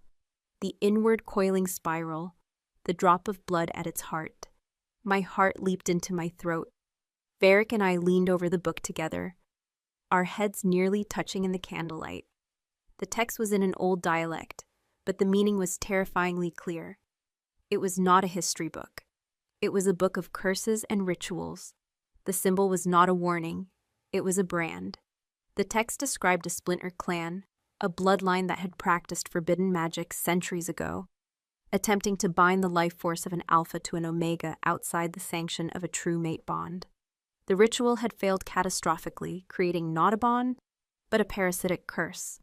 the inward coiling spiral, the drop of blood at its heart. My heart leaped into my throat. Varric and I leaned over the book together, our heads nearly touching in the candlelight. The text was in an old dialect, but the meaning was terrifyingly clear. It was not a history book. It was a book of curses and rituals. The symbol was not a warning. It was a brand. The text described a splinter clan, a bloodline that had practiced forbidden magic centuries ago, attempting to bind the life force of an alpha to an omega outside the sanction of a true mate bond. The ritual had failed catastrophically, creating not a bond, but a parasitic curse.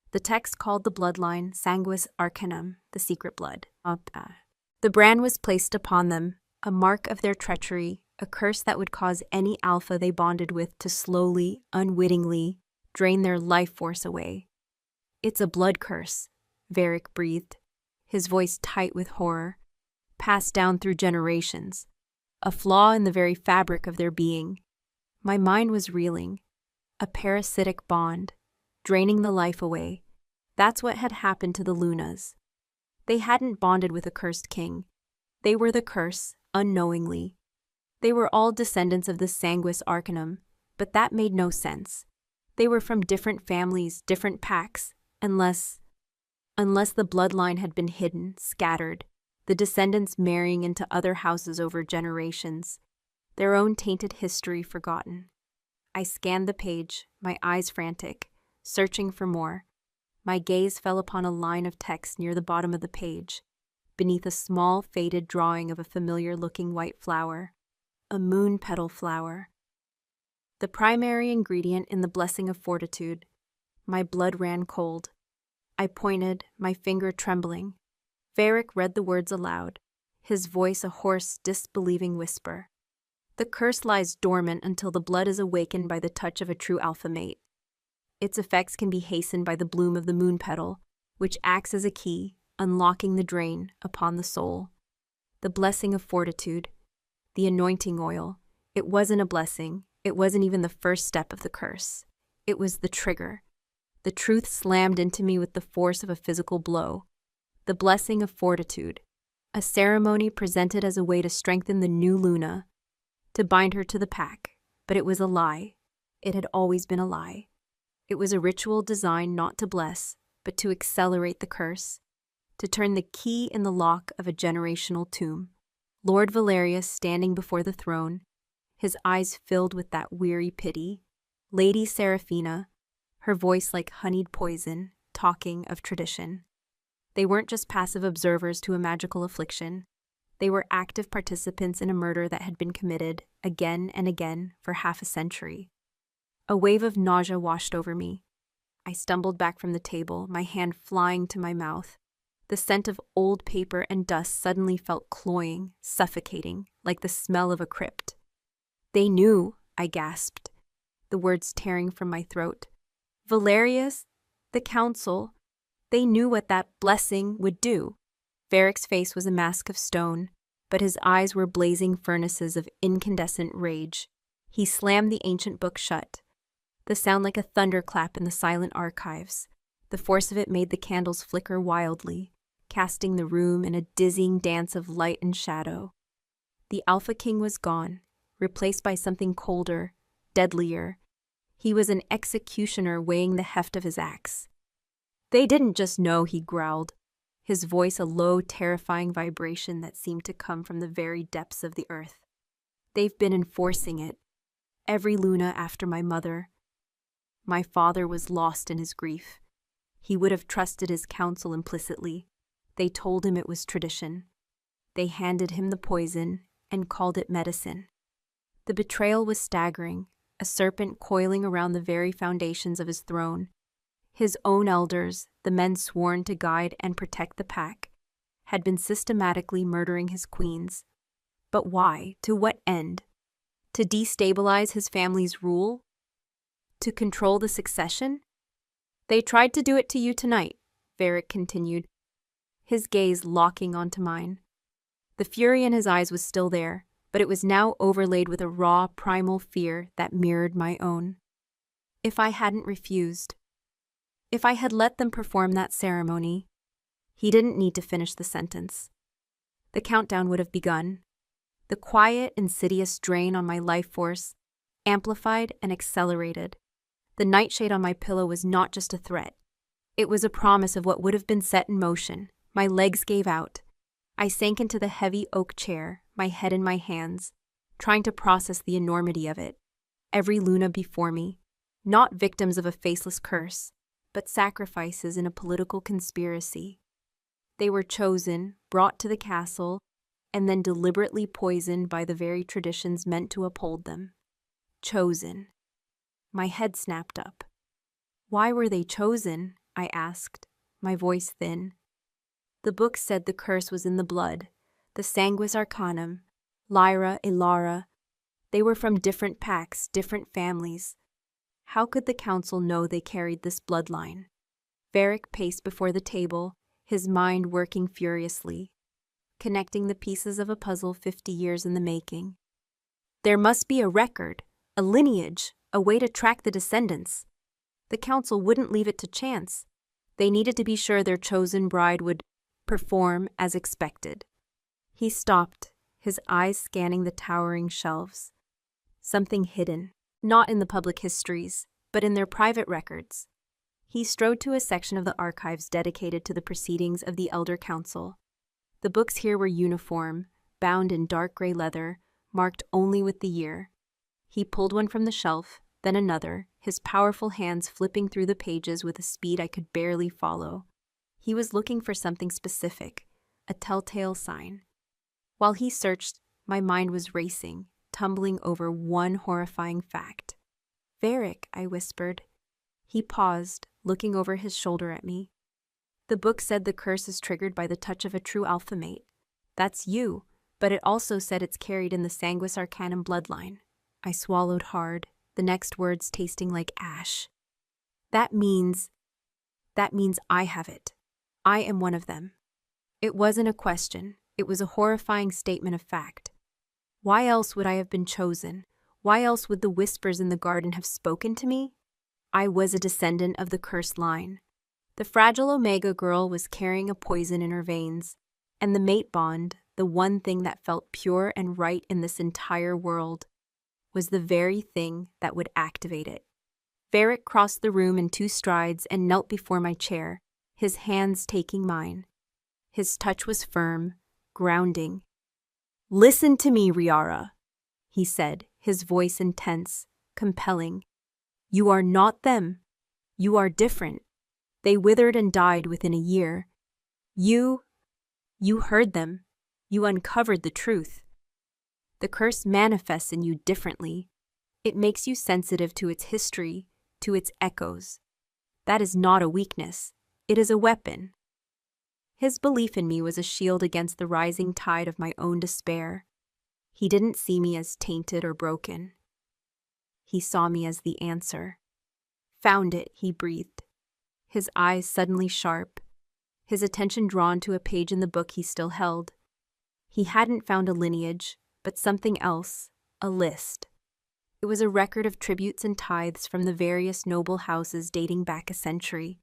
The text called the bloodline Sanguis Arcanum, the secret blood. The brand was placed upon them, a mark of their treachery, a curse that would cause any alpha they bonded with to slowly, unwittingly, drain their life force away. It's a blood curse, Varric breathed, his voice tight with horror, passed down through generations, a flaw in the very fabric of their being. My mind was reeling. A parasitic bond, draining the life away. That's what had happened to the Lunas. They hadn't bonded with a cursed king. They were the curse, unknowingly. They were all descendants of the Sanguis Arcanum, but that made no sense. They were from different families, different packs, unless the bloodline had been hidden, scattered, the descendants marrying into other houses over generations, their own tainted history forgotten. I scanned the page, my eyes frantic, searching for more. My gaze fell upon a line of text near the bottom of the page, beneath a small, faded drawing of a familiar-looking white flower, a moon petal flower. The primary ingredient in the blessing of fortitude. My blood ran cold. I pointed, my finger trembling. Varric read the words aloud, his voice a hoarse, disbelieving whisper. The curse lies dormant until the blood is awakened by the touch of a true alpha mate. Its effects can be hastened by the bloom of the moon petal, which acts as a key, unlocking the drain upon the soul. The blessing of fortitude, the anointing oil. It wasn't a blessing. It wasn't even the first step of the curse. It was the trigger. The truth slammed into me with the force of a physical blow. The blessing of fortitude, a ceremony presented as a way to strengthen the new Luna, to bind her to the pack, but it was a lie. It had always been a lie. It was a ritual designed not to bless, but to accelerate the curse, to turn the key in the lock of a generational tomb. Lord Valerius standing before the throne, his eyes filled with that weary pity. Lady Seraphina, her voice like honeyed poison, talking of tradition. They weren't just passive observers to a magical affliction. They were active participants in a murder that had been committed again and again for half a century. A wave of nausea washed over me. I stumbled back from the table, my hand flying to my mouth. The scent of old paper and dust suddenly felt cloying, suffocating, like the smell of a crypt. They knew, I gasped, the words tearing from my throat. Valerius, the council, they knew what that blessing would do. Varric's face was a mask of stone, but his eyes were blazing furnaces of incandescent rage. He slammed the ancient book shut. The sound like a thunderclap in the silent archives. The force of it made the candles flicker wildly, casting the room in a dizzying dance of light and shadow. The Alpha King was gone, replaced by something colder, deadlier. He was an executioner weighing the heft of his axe. They didn't just know, he growled, his voice a low, terrifying vibration that seemed to come from the very depths of the earth. They've been enforcing it. Every Luna after my mother. My father was lost in his grief. He would have trusted his counsel implicitly. They told him it was tradition. They handed him the poison and called it medicine. The betrayal was staggering, a serpent coiling around the very foundations of his throne. His own elders, the men sworn to guide and protect the pack, had been systematically murdering his queens. But why? To what end? To destabilize his family's rule? To control the succession? They tried to do it to you tonight, Varric continued, his gaze locking onto mine. The fury in his eyes was still there, but it was now overlaid with a raw, primal fear that mirrored my own. If I hadn't refused, if I had let them perform that ceremony, he didn't need to finish the sentence. The countdown would have begun. The quiet, insidious drain on my life force amplified and accelerated. The nightshade on my pillow was not just a threat. It was a promise of what would have been set in motion. My legs gave out. I sank into the heavy oak chair, my head in my hands, trying to process the enormity of it. Every Luna before me, not victims of a faceless curse, but sacrifices in a political conspiracy. They were chosen, brought to the castle, and then deliberately poisoned by the very traditions meant to uphold them. Chosen. My head snapped up. Why were they chosen? I asked, my voice thin. The book said the curse was in the blood, the Sanguis Arcanum, Lyra, Ilara. They were from different packs, different families. How could the council know they carried this bloodline? Varric paced before the table, his mind working furiously, connecting the pieces of a puzzle 50 years in the making. There must be a record, a lineage, a way to track the descendants. The council wouldn't leave it to chance. They needed to be sure their chosen bride would perform as expected. He stopped, his eyes scanning the towering shelves. Something hidden, not in the public histories, but in their private records. He strode to a section of the archives dedicated to the proceedings of the Elder Council. The books here were uniform, bound in dark gray leather, marked only with the year. He pulled one from the shelf, then another, his powerful hands flipping through the pages with a speed I could barely follow. He was looking for something specific, a telltale sign. While he searched, my mind was racing, tumbling over one horrifying fact. "Varric," I whispered. He paused, looking over his shoulder at me. "The book said the curse is triggered by the touch of a true alpha mate. That's you, but it also said it's carried in the Sanguis Arcanum bloodline." I swallowed hard, the next words tasting like ash. That means I have it. I am one of them." It wasn't a question. It was a horrifying statement of fact. Why else would I have been chosen? Why else would the whispers in the garden have spoken to me? I was a descendant of the cursed line. The fragile Omega girl was carrying a poison in her veins, and the mate bond, the one thing that felt pure and right in this entire world, was the very thing that would activate it. Varric crossed the room in 2 strides and knelt before my chair, his hands taking mine. His touch was firm, grounding. "Listen to me, Riara," he said, his voice intense, compelling. "You are not them. You are different. They withered and died within a year. You heard them. You uncovered the truth. The curse manifests in you differently. It makes you sensitive to its history, to its echoes. That is not a weakness. It is a weapon." His belief in me was a shield against the rising tide of my own despair. He didn't see me as tainted or broken. He saw me as the answer. "Found it," he breathed, his eyes suddenly sharp, his attention drawn to a page in the book he still held. He hadn't found a lineage, but something else, a list. It was a record of tributes and tithes from the various noble houses dating back a century.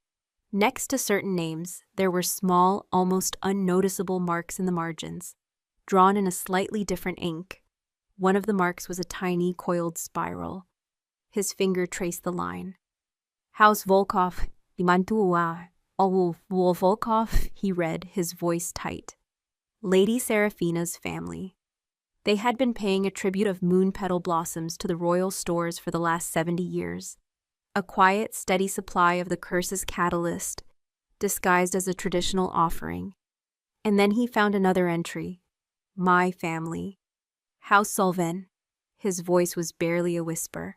Next to certain names, there were small, almost unnoticeable marks in the margins, drawn in a slightly different ink. One of the marks was a tiny, coiled spiral. His finger traced the line. "House Volkov, Limantua, Volkov," he read, his voice tight. "Lady Seraphina's family." They had been paying a tribute of moon petal blossoms to the royal stores for the last 70 years. A quiet, steady supply of the curse's catalyst, disguised as a traditional offering. And then he found another entry. "My family. House Solven." His voice was barely a whisper.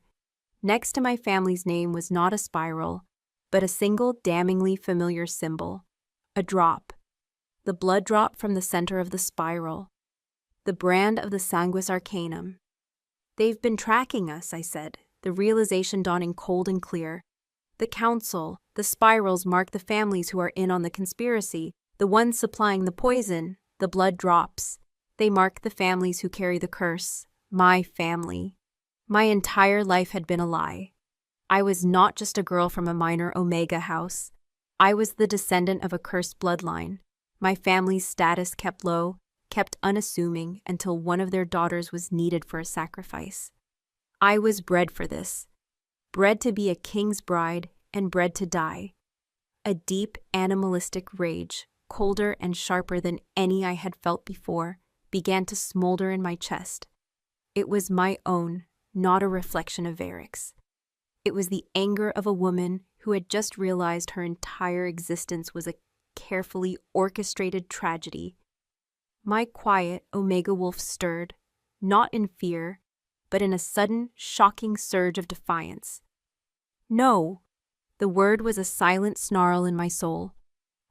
Next to my family's name was not a spiral, but a single damningly familiar symbol. A drop. The blood drop from the center of the spiral. The brand of the Sanguis Arcanum. "They've been tracking us," I said, the realization dawning cold and clear. "The council, the spirals mark the families who are in on the conspiracy, the ones supplying the poison, the blood drops. They mark the families who carry the curse. My family." My entire life had been a lie. I was not just a girl from a minor Omega house. I was the descendant of a cursed bloodline. My family's status kept low, kept unassuming until one of their daughters was needed for a sacrifice. I was bred for this. Bred to be a king's bride and bred to die. A deep animalistic rage, colder and sharper than any I had felt before, began to smolder in my chest. It was my own, not a reflection of Varric's. It was the anger of a woman who had just realized her entire existence was a carefully orchestrated tragedy. My quiet Omega wolf stirred, not in fear, but in a sudden, shocking surge of defiance. "No!" The word was a silent snarl in my soul.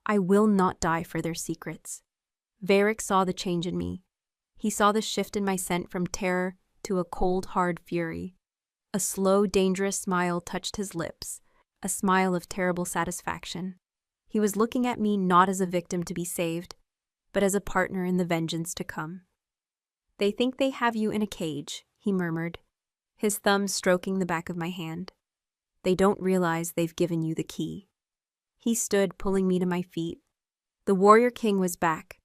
"I will not die for their secrets." Varric saw the change in me. He saw the shift in my scent from terror to a cold, hard fury. A slow, dangerous smile touched his lips, a smile of terrible satisfaction. He was looking at me not as a victim to be saved, but as a partner in the vengeance to come. "They think they have you in a cage," he murmured, his thumb stroking the back of my hand. "They don't realize they've given you the key." He stood, pulling me to my feet. The warrior king was back,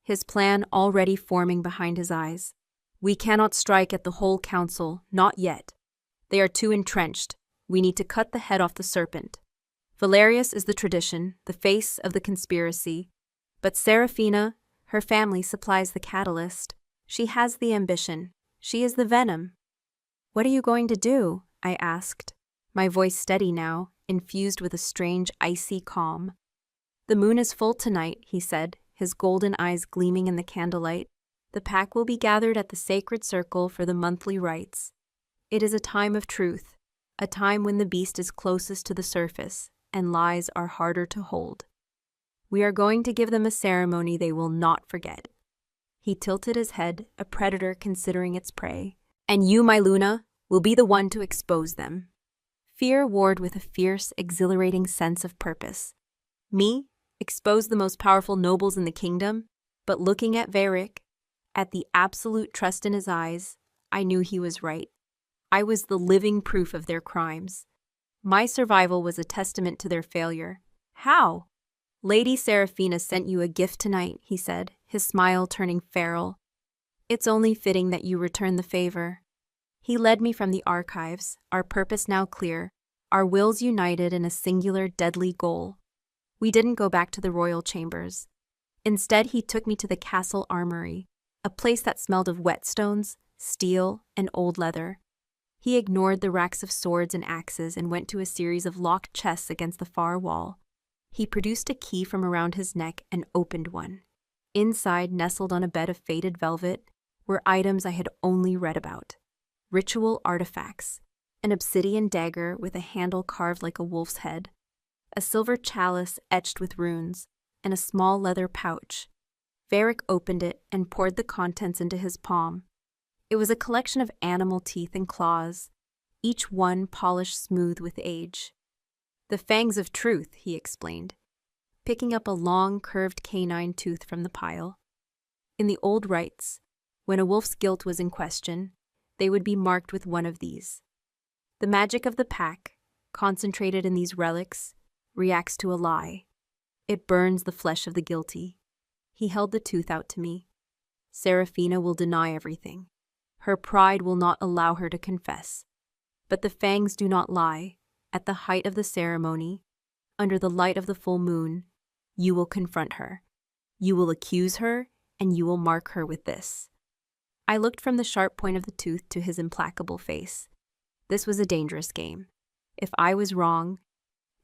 his plan already forming behind his eyes. "We cannot strike at the whole council, not yet. They are too entrenched. We need to cut the head off the serpent. Valerius is the tradition, the face of the conspiracy. But Serafina, her family supplies the catalyst. She has the ambition. She is the venom." "What are you going to do?" I asked, my voice steady now, infused with a strange, icy calm. "The moon is full tonight," he said, his golden eyes gleaming in the candlelight. "The pack will be gathered at the sacred circle for the monthly rites. It is a time of truth, a time when the beast is closest to the surface and lies are harder to hold. We are going to give them a ceremony they will not forget." He tilted his head, a predator considering its prey. "And you, my Luna, will be the one to expose them." Fear warred with a fierce, exhilarating sense of purpose. Me? Expose the most powerful nobles in the kingdom? But looking at Varric, at the absolute trust in his eyes, I knew he was right. I was the living proof of their crimes. My survival was a testament to their failure. "How?" "Lady Serafina sent you a gift tonight," he said, his smile turning feral. "It's only fitting that you return the favor." He led me from the archives, our purpose now clear, our wills united in a singular, deadly goal. We didn't go back to the royal chambers. Instead, he took me to the castle armory, a place that smelled of whetstones, steel, and old leather. He ignored the racks of swords and axes and went to a series of locked chests against the far wall. He produced a key from around his neck and opened one. Inside, nestled on a bed of faded velvet, were items I had only read about. Ritual artifacts, an obsidian dagger with a handle carved like a wolf's head, a silver chalice etched with runes, and a small leather pouch. Varric opened it and poured the contents into his palm. It was a collection of animal teeth and claws, each one polished smooth with age. "The fangs of truth," he explained, picking up a long, curved canine tooth from the pile. In the old rites, when a wolf's guilt was in question, they would be marked with one of these. The magic of the pack, concentrated in these relics, reacts to a lie. It burns the flesh of the guilty. He held the tooth out to me. "Serafina will deny everything. Her pride will not allow her to confess. But the fangs do not lie. At the height of the ceremony, under the light of the full moon, you will confront her. You will accuse her, and you will mark her with this." I looked from the sharp point of the tooth to his implacable face. This was a dangerous game. If I was wrong,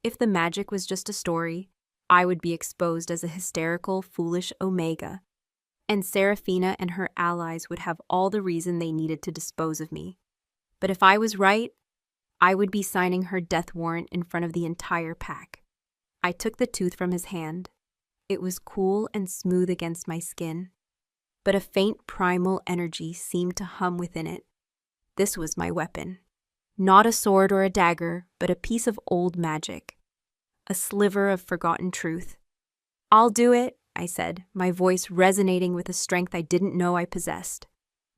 if the magic was just a story, I would be exposed as a hysterical, foolish Omega, and Serafina and her allies would have all the reason they needed to dispose of me. But if I was right, I would be signing her death warrant in front of the entire pack. I took the tooth from his hand. It was cool and smooth against my skin, but a faint primal energy seemed to hum within it. This was my weapon. Not a sword or a dagger, but a piece of old magic. A sliver of forgotten truth. "I'll do it," I said, my voice resonating with a strength I didn't know I possessed.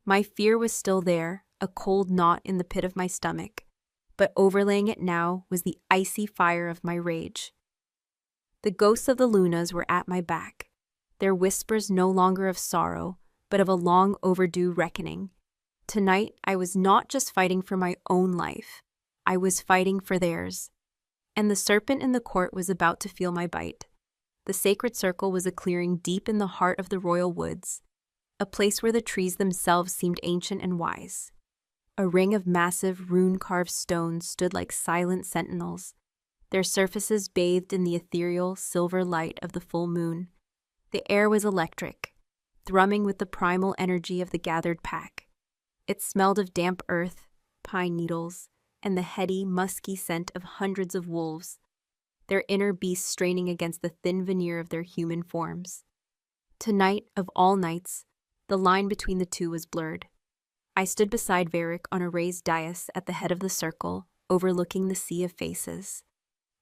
My fear was still there, a cold knot in the pit of my stomach, but overlaying it now was the icy fire of my rage. The ghosts of the Lunas were at my back, their whispers no longer of sorrow, but of a long overdue reckoning. Tonight, I was not just fighting for my own life, I was fighting for theirs. And the serpent in the court was about to feel my bite. The sacred circle was a clearing deep in the heart of the royal woods, a place where the trees themselves seemed ancient and wise. A ring of massive, rune-carved stones stood like silent sentinels, their surfaces bathed in the ethereal, silver light of the full moon. The air was electric, thrumming with the primal energy of the gathered pack. It smelled of damp earth, pine needles, and the heady, musky scent of hundreds of wolves, their inner beasts straining against the thin veneer of their human forms. Tonight, of all nights, the line between the two was blurred. I stood beside Varric on a raised dais at the head of the circle, overlooking the sea of faces.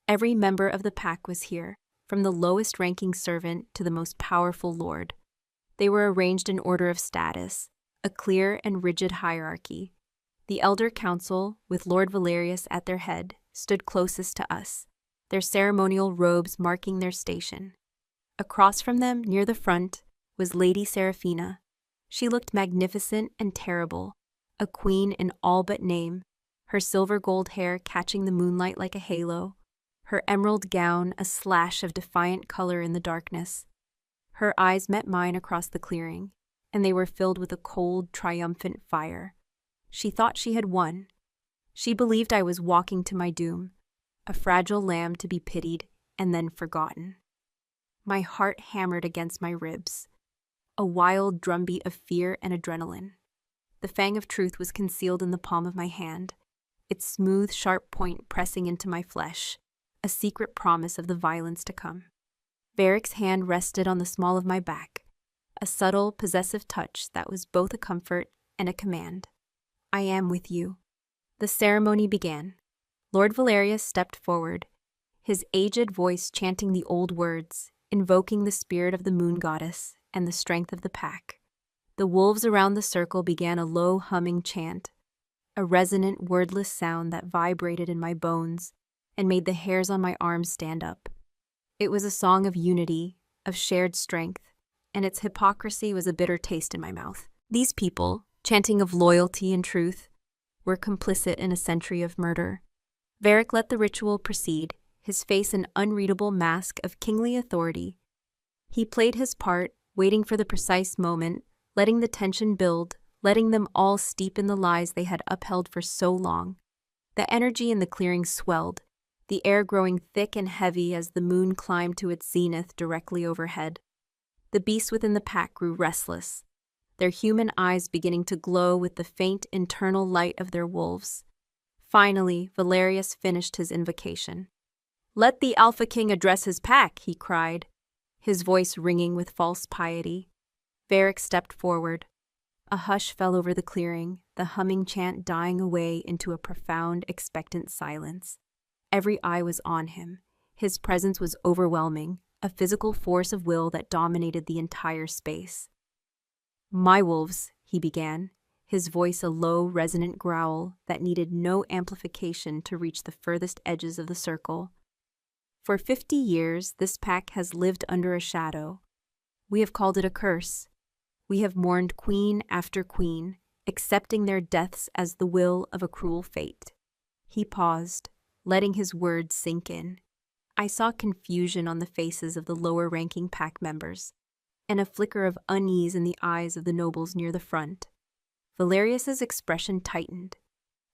Every member of the pack was here, from the lowest-ranking servant to the most powerful lord. They were arranged in order of status, a clear and rigid hierarchy. The elder council, with Lord Valerius at their head, stood closest to us, their ceremonial robes marking their station. Across from them, near the front, was Lady Seraphina. She looked magnificent and terrible, a queen in all but name, her silver gold hair catching the moonlight like a halo, her emerald gown a slash of defiant color in the darkness. Her eyes met mine across the clearing, and they were filled with a cold, triumphant fire. She thought she had won. She believed I was walking to my doom, a fragile lamb to be pitied and then forgotten. My heart hammered against my ribs, a wild drumbeat of fear and adrenaline. The fang of truth was concealed in the palm of my hand, its smooth, sharp point pressing into my flesh, a secret promise of the violence to come. Varric's hand rested on the small of my back, a subtle, possessive touch that was both a comfort and a command. I am with you. The ceremony began. Lord Valerius stepped forward, his aged voice chanting the old words, invoking the spirit of the moon goddess and the strength of the pack. The wolves around the circle began a low humming chant, a resonant, wordless sound that vibrated in my bones and made the hairs on my arms stand up. It was a song of unity, of shared strength, and its hypocrisy was a bitter taste in my mouth. These people, chanting of loyalty and truth, were complicit in a century of murder. Varric let the ritual proceed, his face an unreadable mask of kingly authority. He played his part, waiting for the precise moment, letting the tension build, letting them all steep in the lies they had upheld for so long. The energy in the clearing swelled, the air growing thick and heavy as the moon climbed to its zenith directly overhead. The beasts within the pack grew restless, their human eyes beginning to glow with the faint internal light of their wolves. Finally, Valerius finished his invocation. "Let the Alpha King address his pack," he cried, his voice ringing with false piety. Varric stepped forward. A hush fell over the clearing, the humming chant dying away into a profound, expectant silence. Every eye was on him. His presence was overwhelming, a physical force of will that dominated the entire space. "My wolves," he began, his voice a low, resonant growl that needed no amplification to reach the furthest edges of the circle. "For 50 years, this pack has lived under a shadow. We have called it a curse. We have mourned queen after queen, accepting their deaths as the will of a cruel fate." He paused, letting his words sink in. I saw confusion on the faces of the lower-ranking pack members, and a flicker of unease in the eyes of the nobles near the front. Valerius's expression tightened.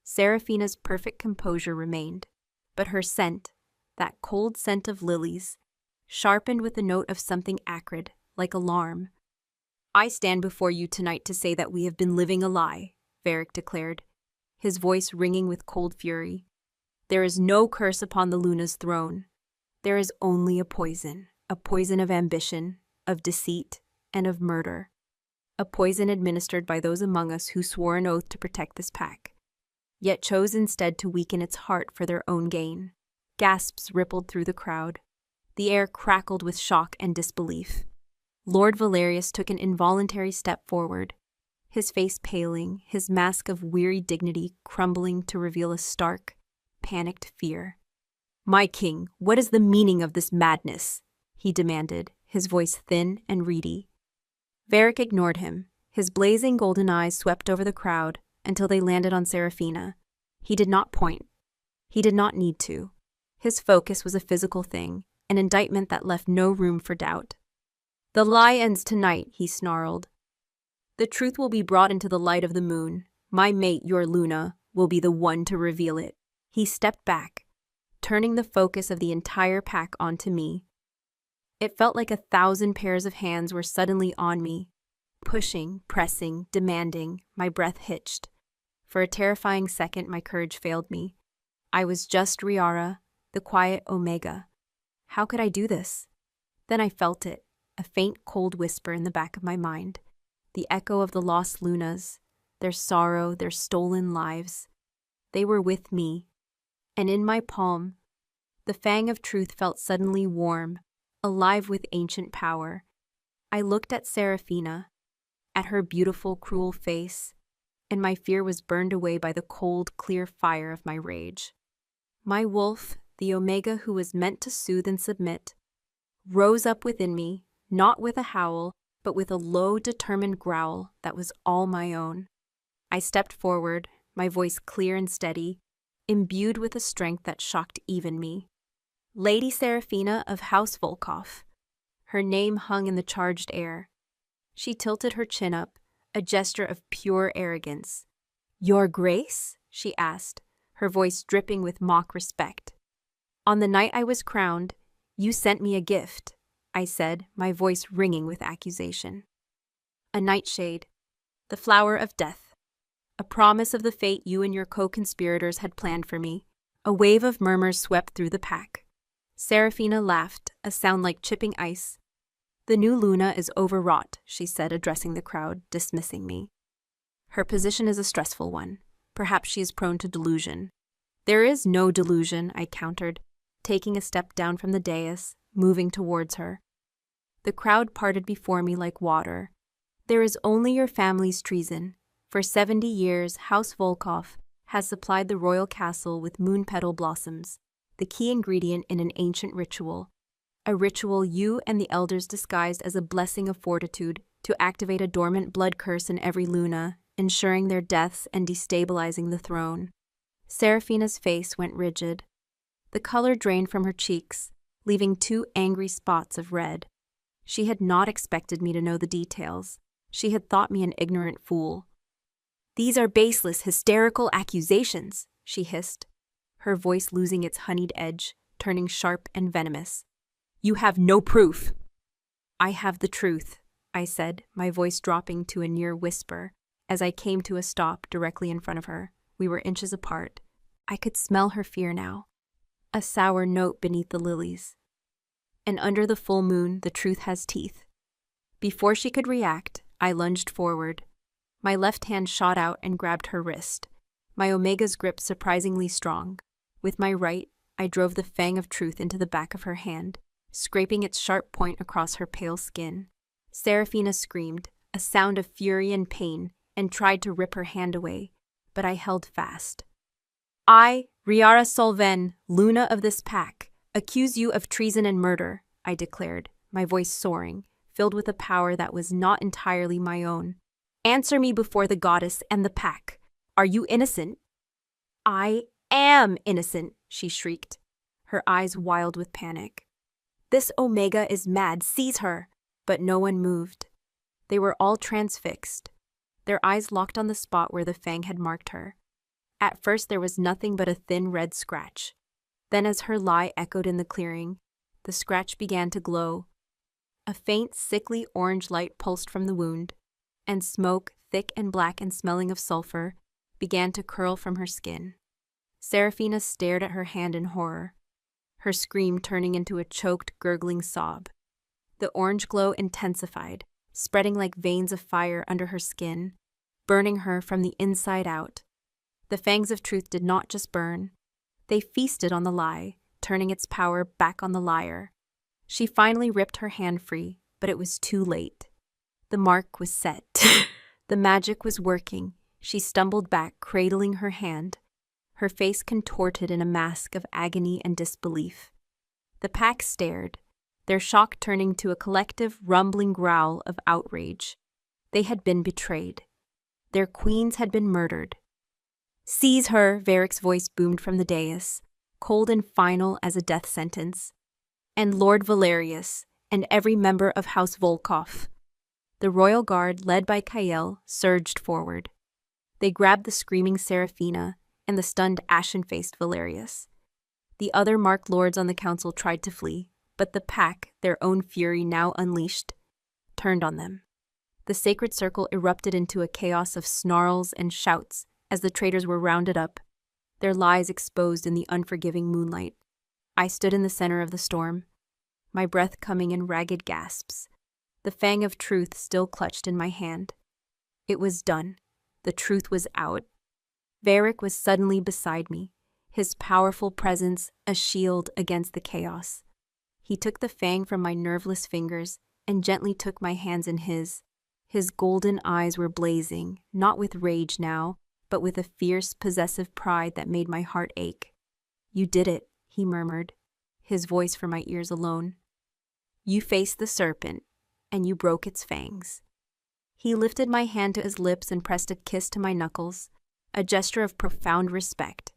Seraphina's perfect composure remained, but her scent, that cold scent of lilies, sharpened with a note of something acrid, like alarm. "I stand before you tonight to say that we have been living a lie," Varric declared, his voice ringing with cold fury. "There is no curse upon the Luna's throne. There is only a poison of ambition, of deceit, and of murder. A poison administered by those among us who swore an oath to protect this pack, yet chose instead to weaken its heart for their own gain." Gasps rippled through the crowd. The air crackled with shock and disbelief. Lord Valerius took an involuntary step forward, his face paling, his mask of weary dignity crumbling to reveal a stark, panicked fear. "My king, what is the meaning of this madness?" he demanded, his voice thin and reedy. Varric ignored him. His blazing golden eyes swept over the crowd until they landed on Seraphina. He did not point. He did not need to. His focus was a physical thing, an indictment that left no room for doubt. "The lie ends tonight," he snarled. "The truth will be brought into the light of the moon. My mate, your Luna, will be the one to reveal it." He stepped back, turning the focus of the entire pack onto me. It felt like 1,000 pairs of hands were suddenly on me, pushing, pressing, demanding. My breath hitched. For a terrifying second, my courage failed me. I was just Riara, the quiet Omega. How could I do this? Then I felt it, a faint cold whisper in the back of my mind, the echo of the lost Lunas, their sorrow, their stolen lives. They were with me, and in my palm, the fang of truth felt suddenly warm, alive with ancient power. I looked at Seraphina, at her beautiful, cruel face, and my fear was burned away by the cold, clear fire of my rage. My wolf, the Omega who was meant to soothe and submit, rose up within me, not with a howl, but with a low, determined growl that was all my own. I stepped forward, my voice clear and steady, imbued with a strength that shocked even me. Lady Seraphina of House Volkov. Her name hung in the charged air. She tilted her chin up, a gesture of pure arrogance. "Your Grace?" she asked, her voice dripping with mock respect. "On the night I was crowned, you sent me a gift," I said, my voice ringing with accusation. "A nightshade, the flower of death, a promise of the fate you and your co-conspirators had planned for me." A wave of murmurs swept through the pack. Seraphina laughed, a sound like chipping ice. "The new Luna is overwrought," she said, addressing the crowd, dismissing me. "Her position is a stressful one. Perhaps she is prone to delusion." "There is no delusion," I countered, taking a step down from the dais, moving towards her. The crowd parted before me like water. "There is only your family's treason. For 70 years, House Volkov has supplied the royal castle with moon petal blossoms, the key ingredient in an ancient ritual. A ritual you and the elders disguised as a blessing of fortitude to activate a dormant blood curse in every Luna, ensuring their deaths and destabilizing the throne." Seraphina's face went rigid. The color drained from her cheeks, leaving 2 angry spots of red. She had not expected me to know the details. She had thought me an ignorant fool. "These are baseless, hysterical accusations," she hissed, her voice losing its honeyed edge, turning sharp and venomous. "You have no proof." "I have the truth," I said, my voice dropping to a near whisper as I came to a stop directly in front of her. We were inches apart. I could smell her fear now, a sour note beneath the lilies. "And under the full moon, the truth has teeth." Before she could react, I lunged forward. My left hand shot out and grabbed her wrist, my Omega's grip surprisingly strong. With my right, I drove the fang of truth into the back of her hand, scraping its sharp point across her pale skin. Seraphina screamed, a sound of fury and pain, and tried to rip her hand away, but I held fast. "I, Riara Solven, Luna of this pack, accuse you of treason and murder," I declared, my voice soaring, filled with a power that was not entirely my own. "Answer me before the goddess and the pack. Are you innocent?" "I am innocent," she shrieked, her eyes wild with panic. "This Omega is mad, seize her!" But no one moved. They were all transfixed, their eyes locked on the spot where the fang had marked her. At first there was nothing but a thin red scratch. Then as her lie echoed in the clearing, the scratch began to glow. A faint, sickly orange light pulsed from the wound, and smoke, thick and black and smelling of sulfur, began to curl from her skin. Seraphina stared at her hand in horror, her scream turning into a choked, gurgling sob. The orange glow intensified, spreading like veins of fire under her skin, burning her from the inside out. The fangs of truth did not just burn. They feasted on the lie, turning its power back on the liar. She finally ripped her hand free, but it was too late. The mark was set. The magic was working. She stumbled back, cradling her hand, her face contorted in a mask of agony and disbelief. The pack stared, their shock turning to a collective, rumbling growl of outrage. They had been betrayed. Their queens had been murdered. "Seize her," Varric's voice boomed from the dais, cold and final as a death sentence. "And Lord Valerius, and every member of House Volkov." The royal guard, led by Kael, surged forward. They grabbed the screaming Seraphina and the stunned, ashen-faced Valerius. The other marked lords on the council tried to flee, but the pack, their own fury now unleashed, turned on them. The sacred circle erupted into a chaos of snarls and shouts as the traitors were rounded up, their lies exposed in the unforgiving moonlight. I stood in the center of the storm, my breath coming in ragged gasps, the fang of truth still clutched in my hand. It was done. The truth was out. Varric was suddenly beside me, his powerful presence a shield against the chaos. He took the fang from my nerveless fingers and gently took my hands in his. His golden eyes were blazing, not with rage now, but with a fierce, possessive pride that made my heart ache. "You did it," he murmured, his voice for my ears alone. "You faced the serpent, and you broke its fangs." He lifted my hand to his lips and pressed a kiss to my knuckles, a gesture of profound respect.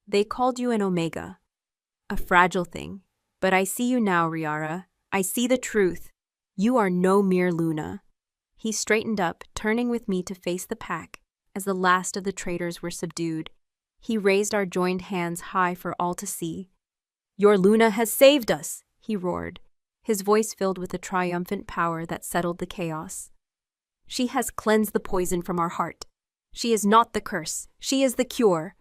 "They called you an omega, a fragile thing, but I see you now, Riara. I see the truth. You are no mere Luna." He straightened up, turning with me to face the pack, as the last of the traitors were subdued. He raised our joined hands high for all to see. "Your Luna has saved us," he roared, his voice filled with a triumphant power that settled the chaos. "She has cleansed the poison from our heart. She is not the curse. She is the cure."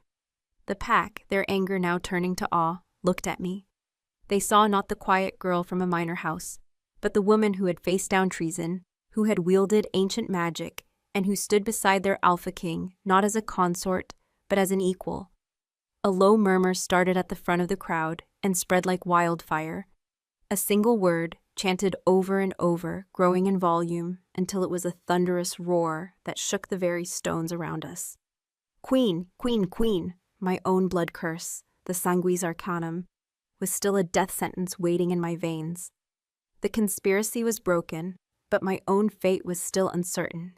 The pack, their anger now turning to awe, looked at me. They saw not the quiet girl from a minor house, but the woman who had faced down treason, who had wielded ancient magic, and who stood beside their Alpha King, not as a consort, but as an equal. A low murmur started at the front of the crowd and spread like wildfire. A single word, chanted over and over, growing in volume until it was a thunderous roar that shook the very stones around us. "Queen, queen, queen," my own blood curse, the sanguis arcanum, was still a death sentence waiting in my veins. The conspiracy was broken, but my own fate was still uncertain.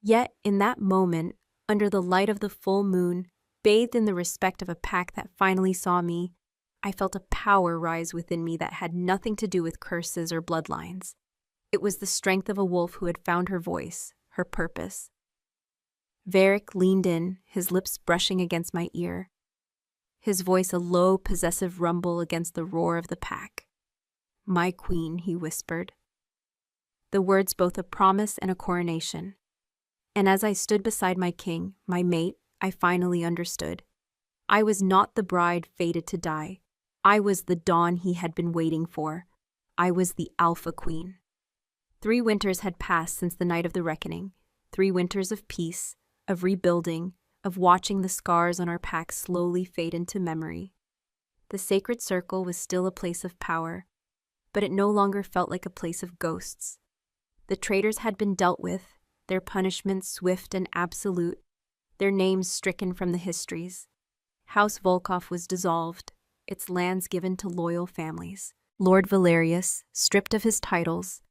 Yet, in that moment, under the light of the full moon, bathed in the respect of a pack that finally saw me, I felt a power rise within me that had nothing to do with curses or bloodlines. It was the strength of a wolf who had found her voice, her purpose. Varric leaned in, his lips brushing against my ear, his voice a low, possessive rumble against the roar of the pack. "My queen," he whispered. The words both a promise and a coronation. And as I stood beside my king, my mate, I finally understood. I was not the bride fated to die. I was the dawn he had been waiting for. I was the Alpha Queen. 3 winters had passed since the night of the reckoning, 3 winters of peace, of rebuilding, of watching the scars on our pack slowly fade into memory. The sacred circle was still a place of power, but it no longer felt like a place of ghosts. The traitors had been dealt with, their punishment swift and absolute, their names stricken from the histories. House Volkov was dissolved, its lands given to loyal families. Lord Valerius, stripped of his titles,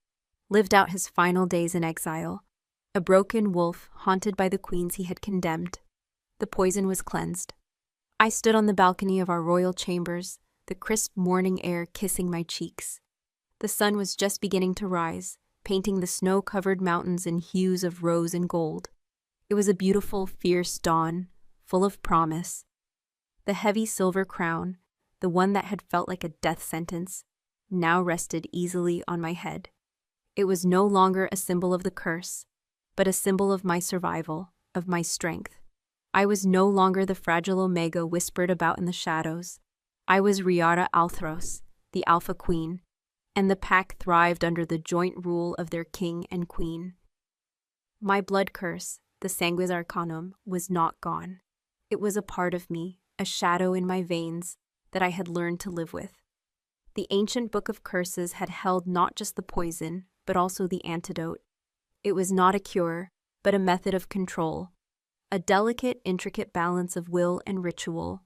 lived out his final days in exile, a broken wolf haunted by the queens he had condemned. The poison was cleansed. I stood on the balcony of our royal chambers, the crisp morning air kissing my cheeks. The sun was just beginning to rise, painting the snow-covered mountains in hues of rose and gold. It was a beautiful, fierce dawn, full of promise. The heavy silver crown, the one that had felt like a death sentence, now rested easily on my head. It was no longer a symbol of the curse, but a symbol of my survival, of my strength. I was no longer the fragile Omega whispered about in the shadows. I was Riara Althros, the Alpha Queen, and the pack thrived under the joint rule of their king and queen. My blood curse, the sanguis arcanum, was not gone. It was a part of me, a shadow in my veins that I had learned to live with. The ancient book of curses had held not just the poison, but also the antidote. It was not a cure, but a method of control, a delicate, intricate balance of will and ritual.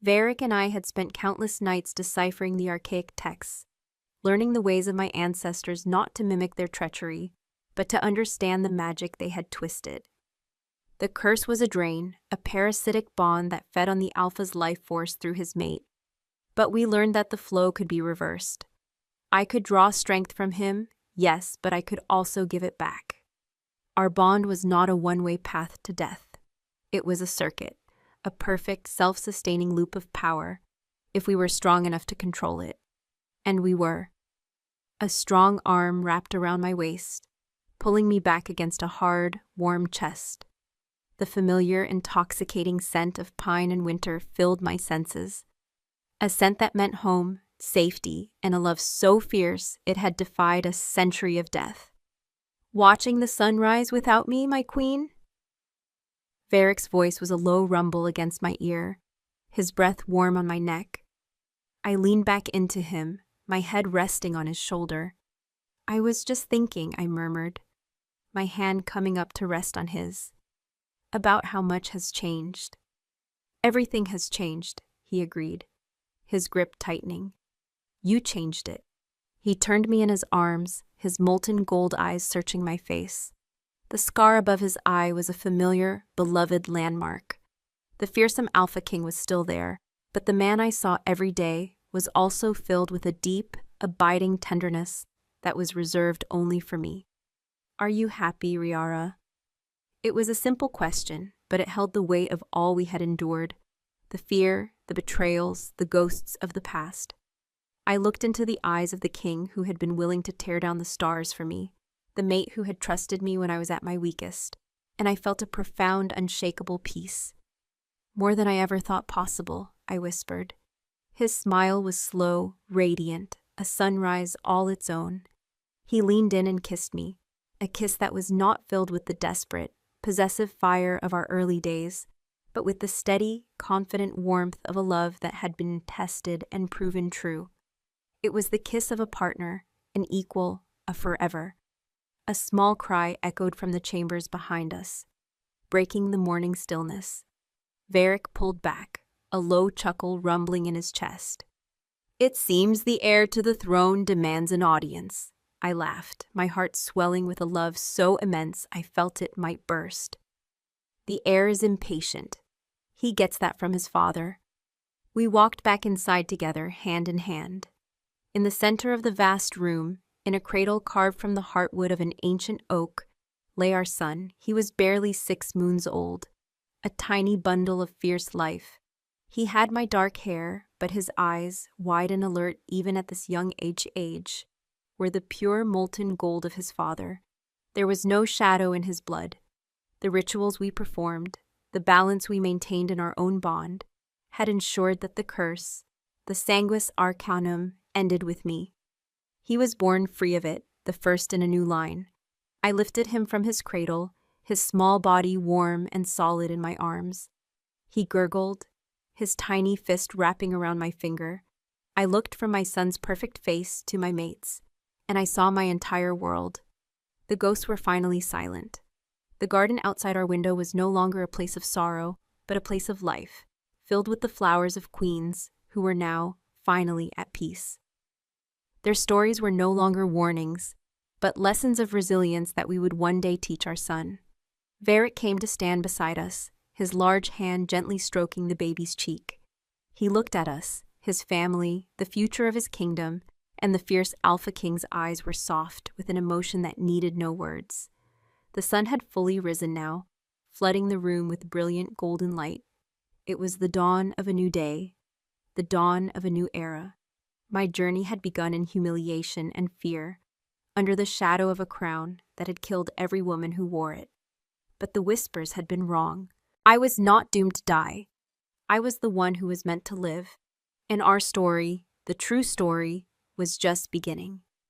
Varric and I had spent countless nights deciphering the archaic texts, learning the ways of my ancestors not to mimic their treachery, but to understand the magic they had twisted. The curse was a drain, a parasitic bond that fed on the Alpha's life force through his mate. But we learned that the flow could be reversed. I could draw strength from him, yes, but I could also give it back. Our bond was not a one-way path to death. It was a circuit, a perfect, self-sustaining loop of power, if we were strong enough to control it. And we were. A strong arm wrapped around my waist, pulling me back against a hard, warm chest. The familiar, intoxicating scent of pine and winter filled my senses. A scent that meant home, safety, and a love so fierce it had defied a century of death. "Watching the sun rise without me, my queen?" Varric's voice was a low rumble against my ear, his breath warm on my neck. I leaned back into him, my head resting on his shoulder. "I was just thinking," I murmured, my hand coming up to rest on his, "about how much has changed." "Everything has changed," he agreed, his grip tightening. "You changed it." He turned me in his arms, his molten gold eyes searching my face. The scar above his eye was a familiar, beloved landmark. The fearsome Alpha King was still there, but the man I saw every day was also filled with a deep, abiding tenderness that was reserved only for me. "Are you happy, Riara?" It was a simple question, but it held the weight of all we had endured, the fear, the betrayals, the ghosts of the past. I looked into the eyes of the king who had been willing to tear down the stars for me, the mate who had trusted me when I was at my weakest, and I felt a profound, unshakable peace. "More than I ever thought possible," I whispered. His smile was slow, radiant, a sunrise all its own. He leaned in and kissed me, a kiss that was not filled with the desperate, possessive fire of our early days, but with the steady, confident warmth of a love that had been tested and proven true. It was the kiss of a partner, an equal, a forever. A small cry echoed from the chambers behind us, breaking the morning stillness. Varric pulled back, a low chuckle rumbling in his chest. "It seems the heir to the throne demands an audience," I laughed, my heart swelling with a love so immense I felt it might burst. "The heir is impatient. He gets that from his father." We walked back inside together, hand in hand. In the center of the vast room, in a cradle carved from the heartwood of an ancient oak, lay our son. He was barely 6 moons old, a tiny bundle of fierce life. He had my dark hair, but his eyes, wide and alert even at this young age, were the pure molten gold of his father. There was no shadow in his blood. The rituals we performed, the balance we maintained in our own bond, had ensured that the curse, the sanguis arcanum, ended with me. He was born free of it, the first in a new line. I lifted him from his cradle, his small body warm and solid in my arms. He gurgled, his tiny fist wrapping around my finger. I looked from my son's perfect face to my mate's, and I saw my entire world. The ghosts were finally silent. The garden outside our window was no longer a place of sorrow, but a place of life, filled with the flowers of queens who were now, finally, at peace. Their stories were no longer warnings, but lessons of resilience that we would one day teach our son. Varric came to stand beside us, his large hand gently stroking the baby's cheek. He looked at us, his family, the future of his kingdom, and the fierce Alpha King's eyes were soft with an emotion that needed no words. The sun had fully risen now, flooding the room with brilliant golden light. It was the dawn of a new day, the dawn of a new era. My journey had begun in humiliation and fear, under the shadow of a crown that had killed every woman who wore it. But the whispers had been wrong. I was not doomed to die. I was the one who was meant to live, and our story, the true story, was just beginning.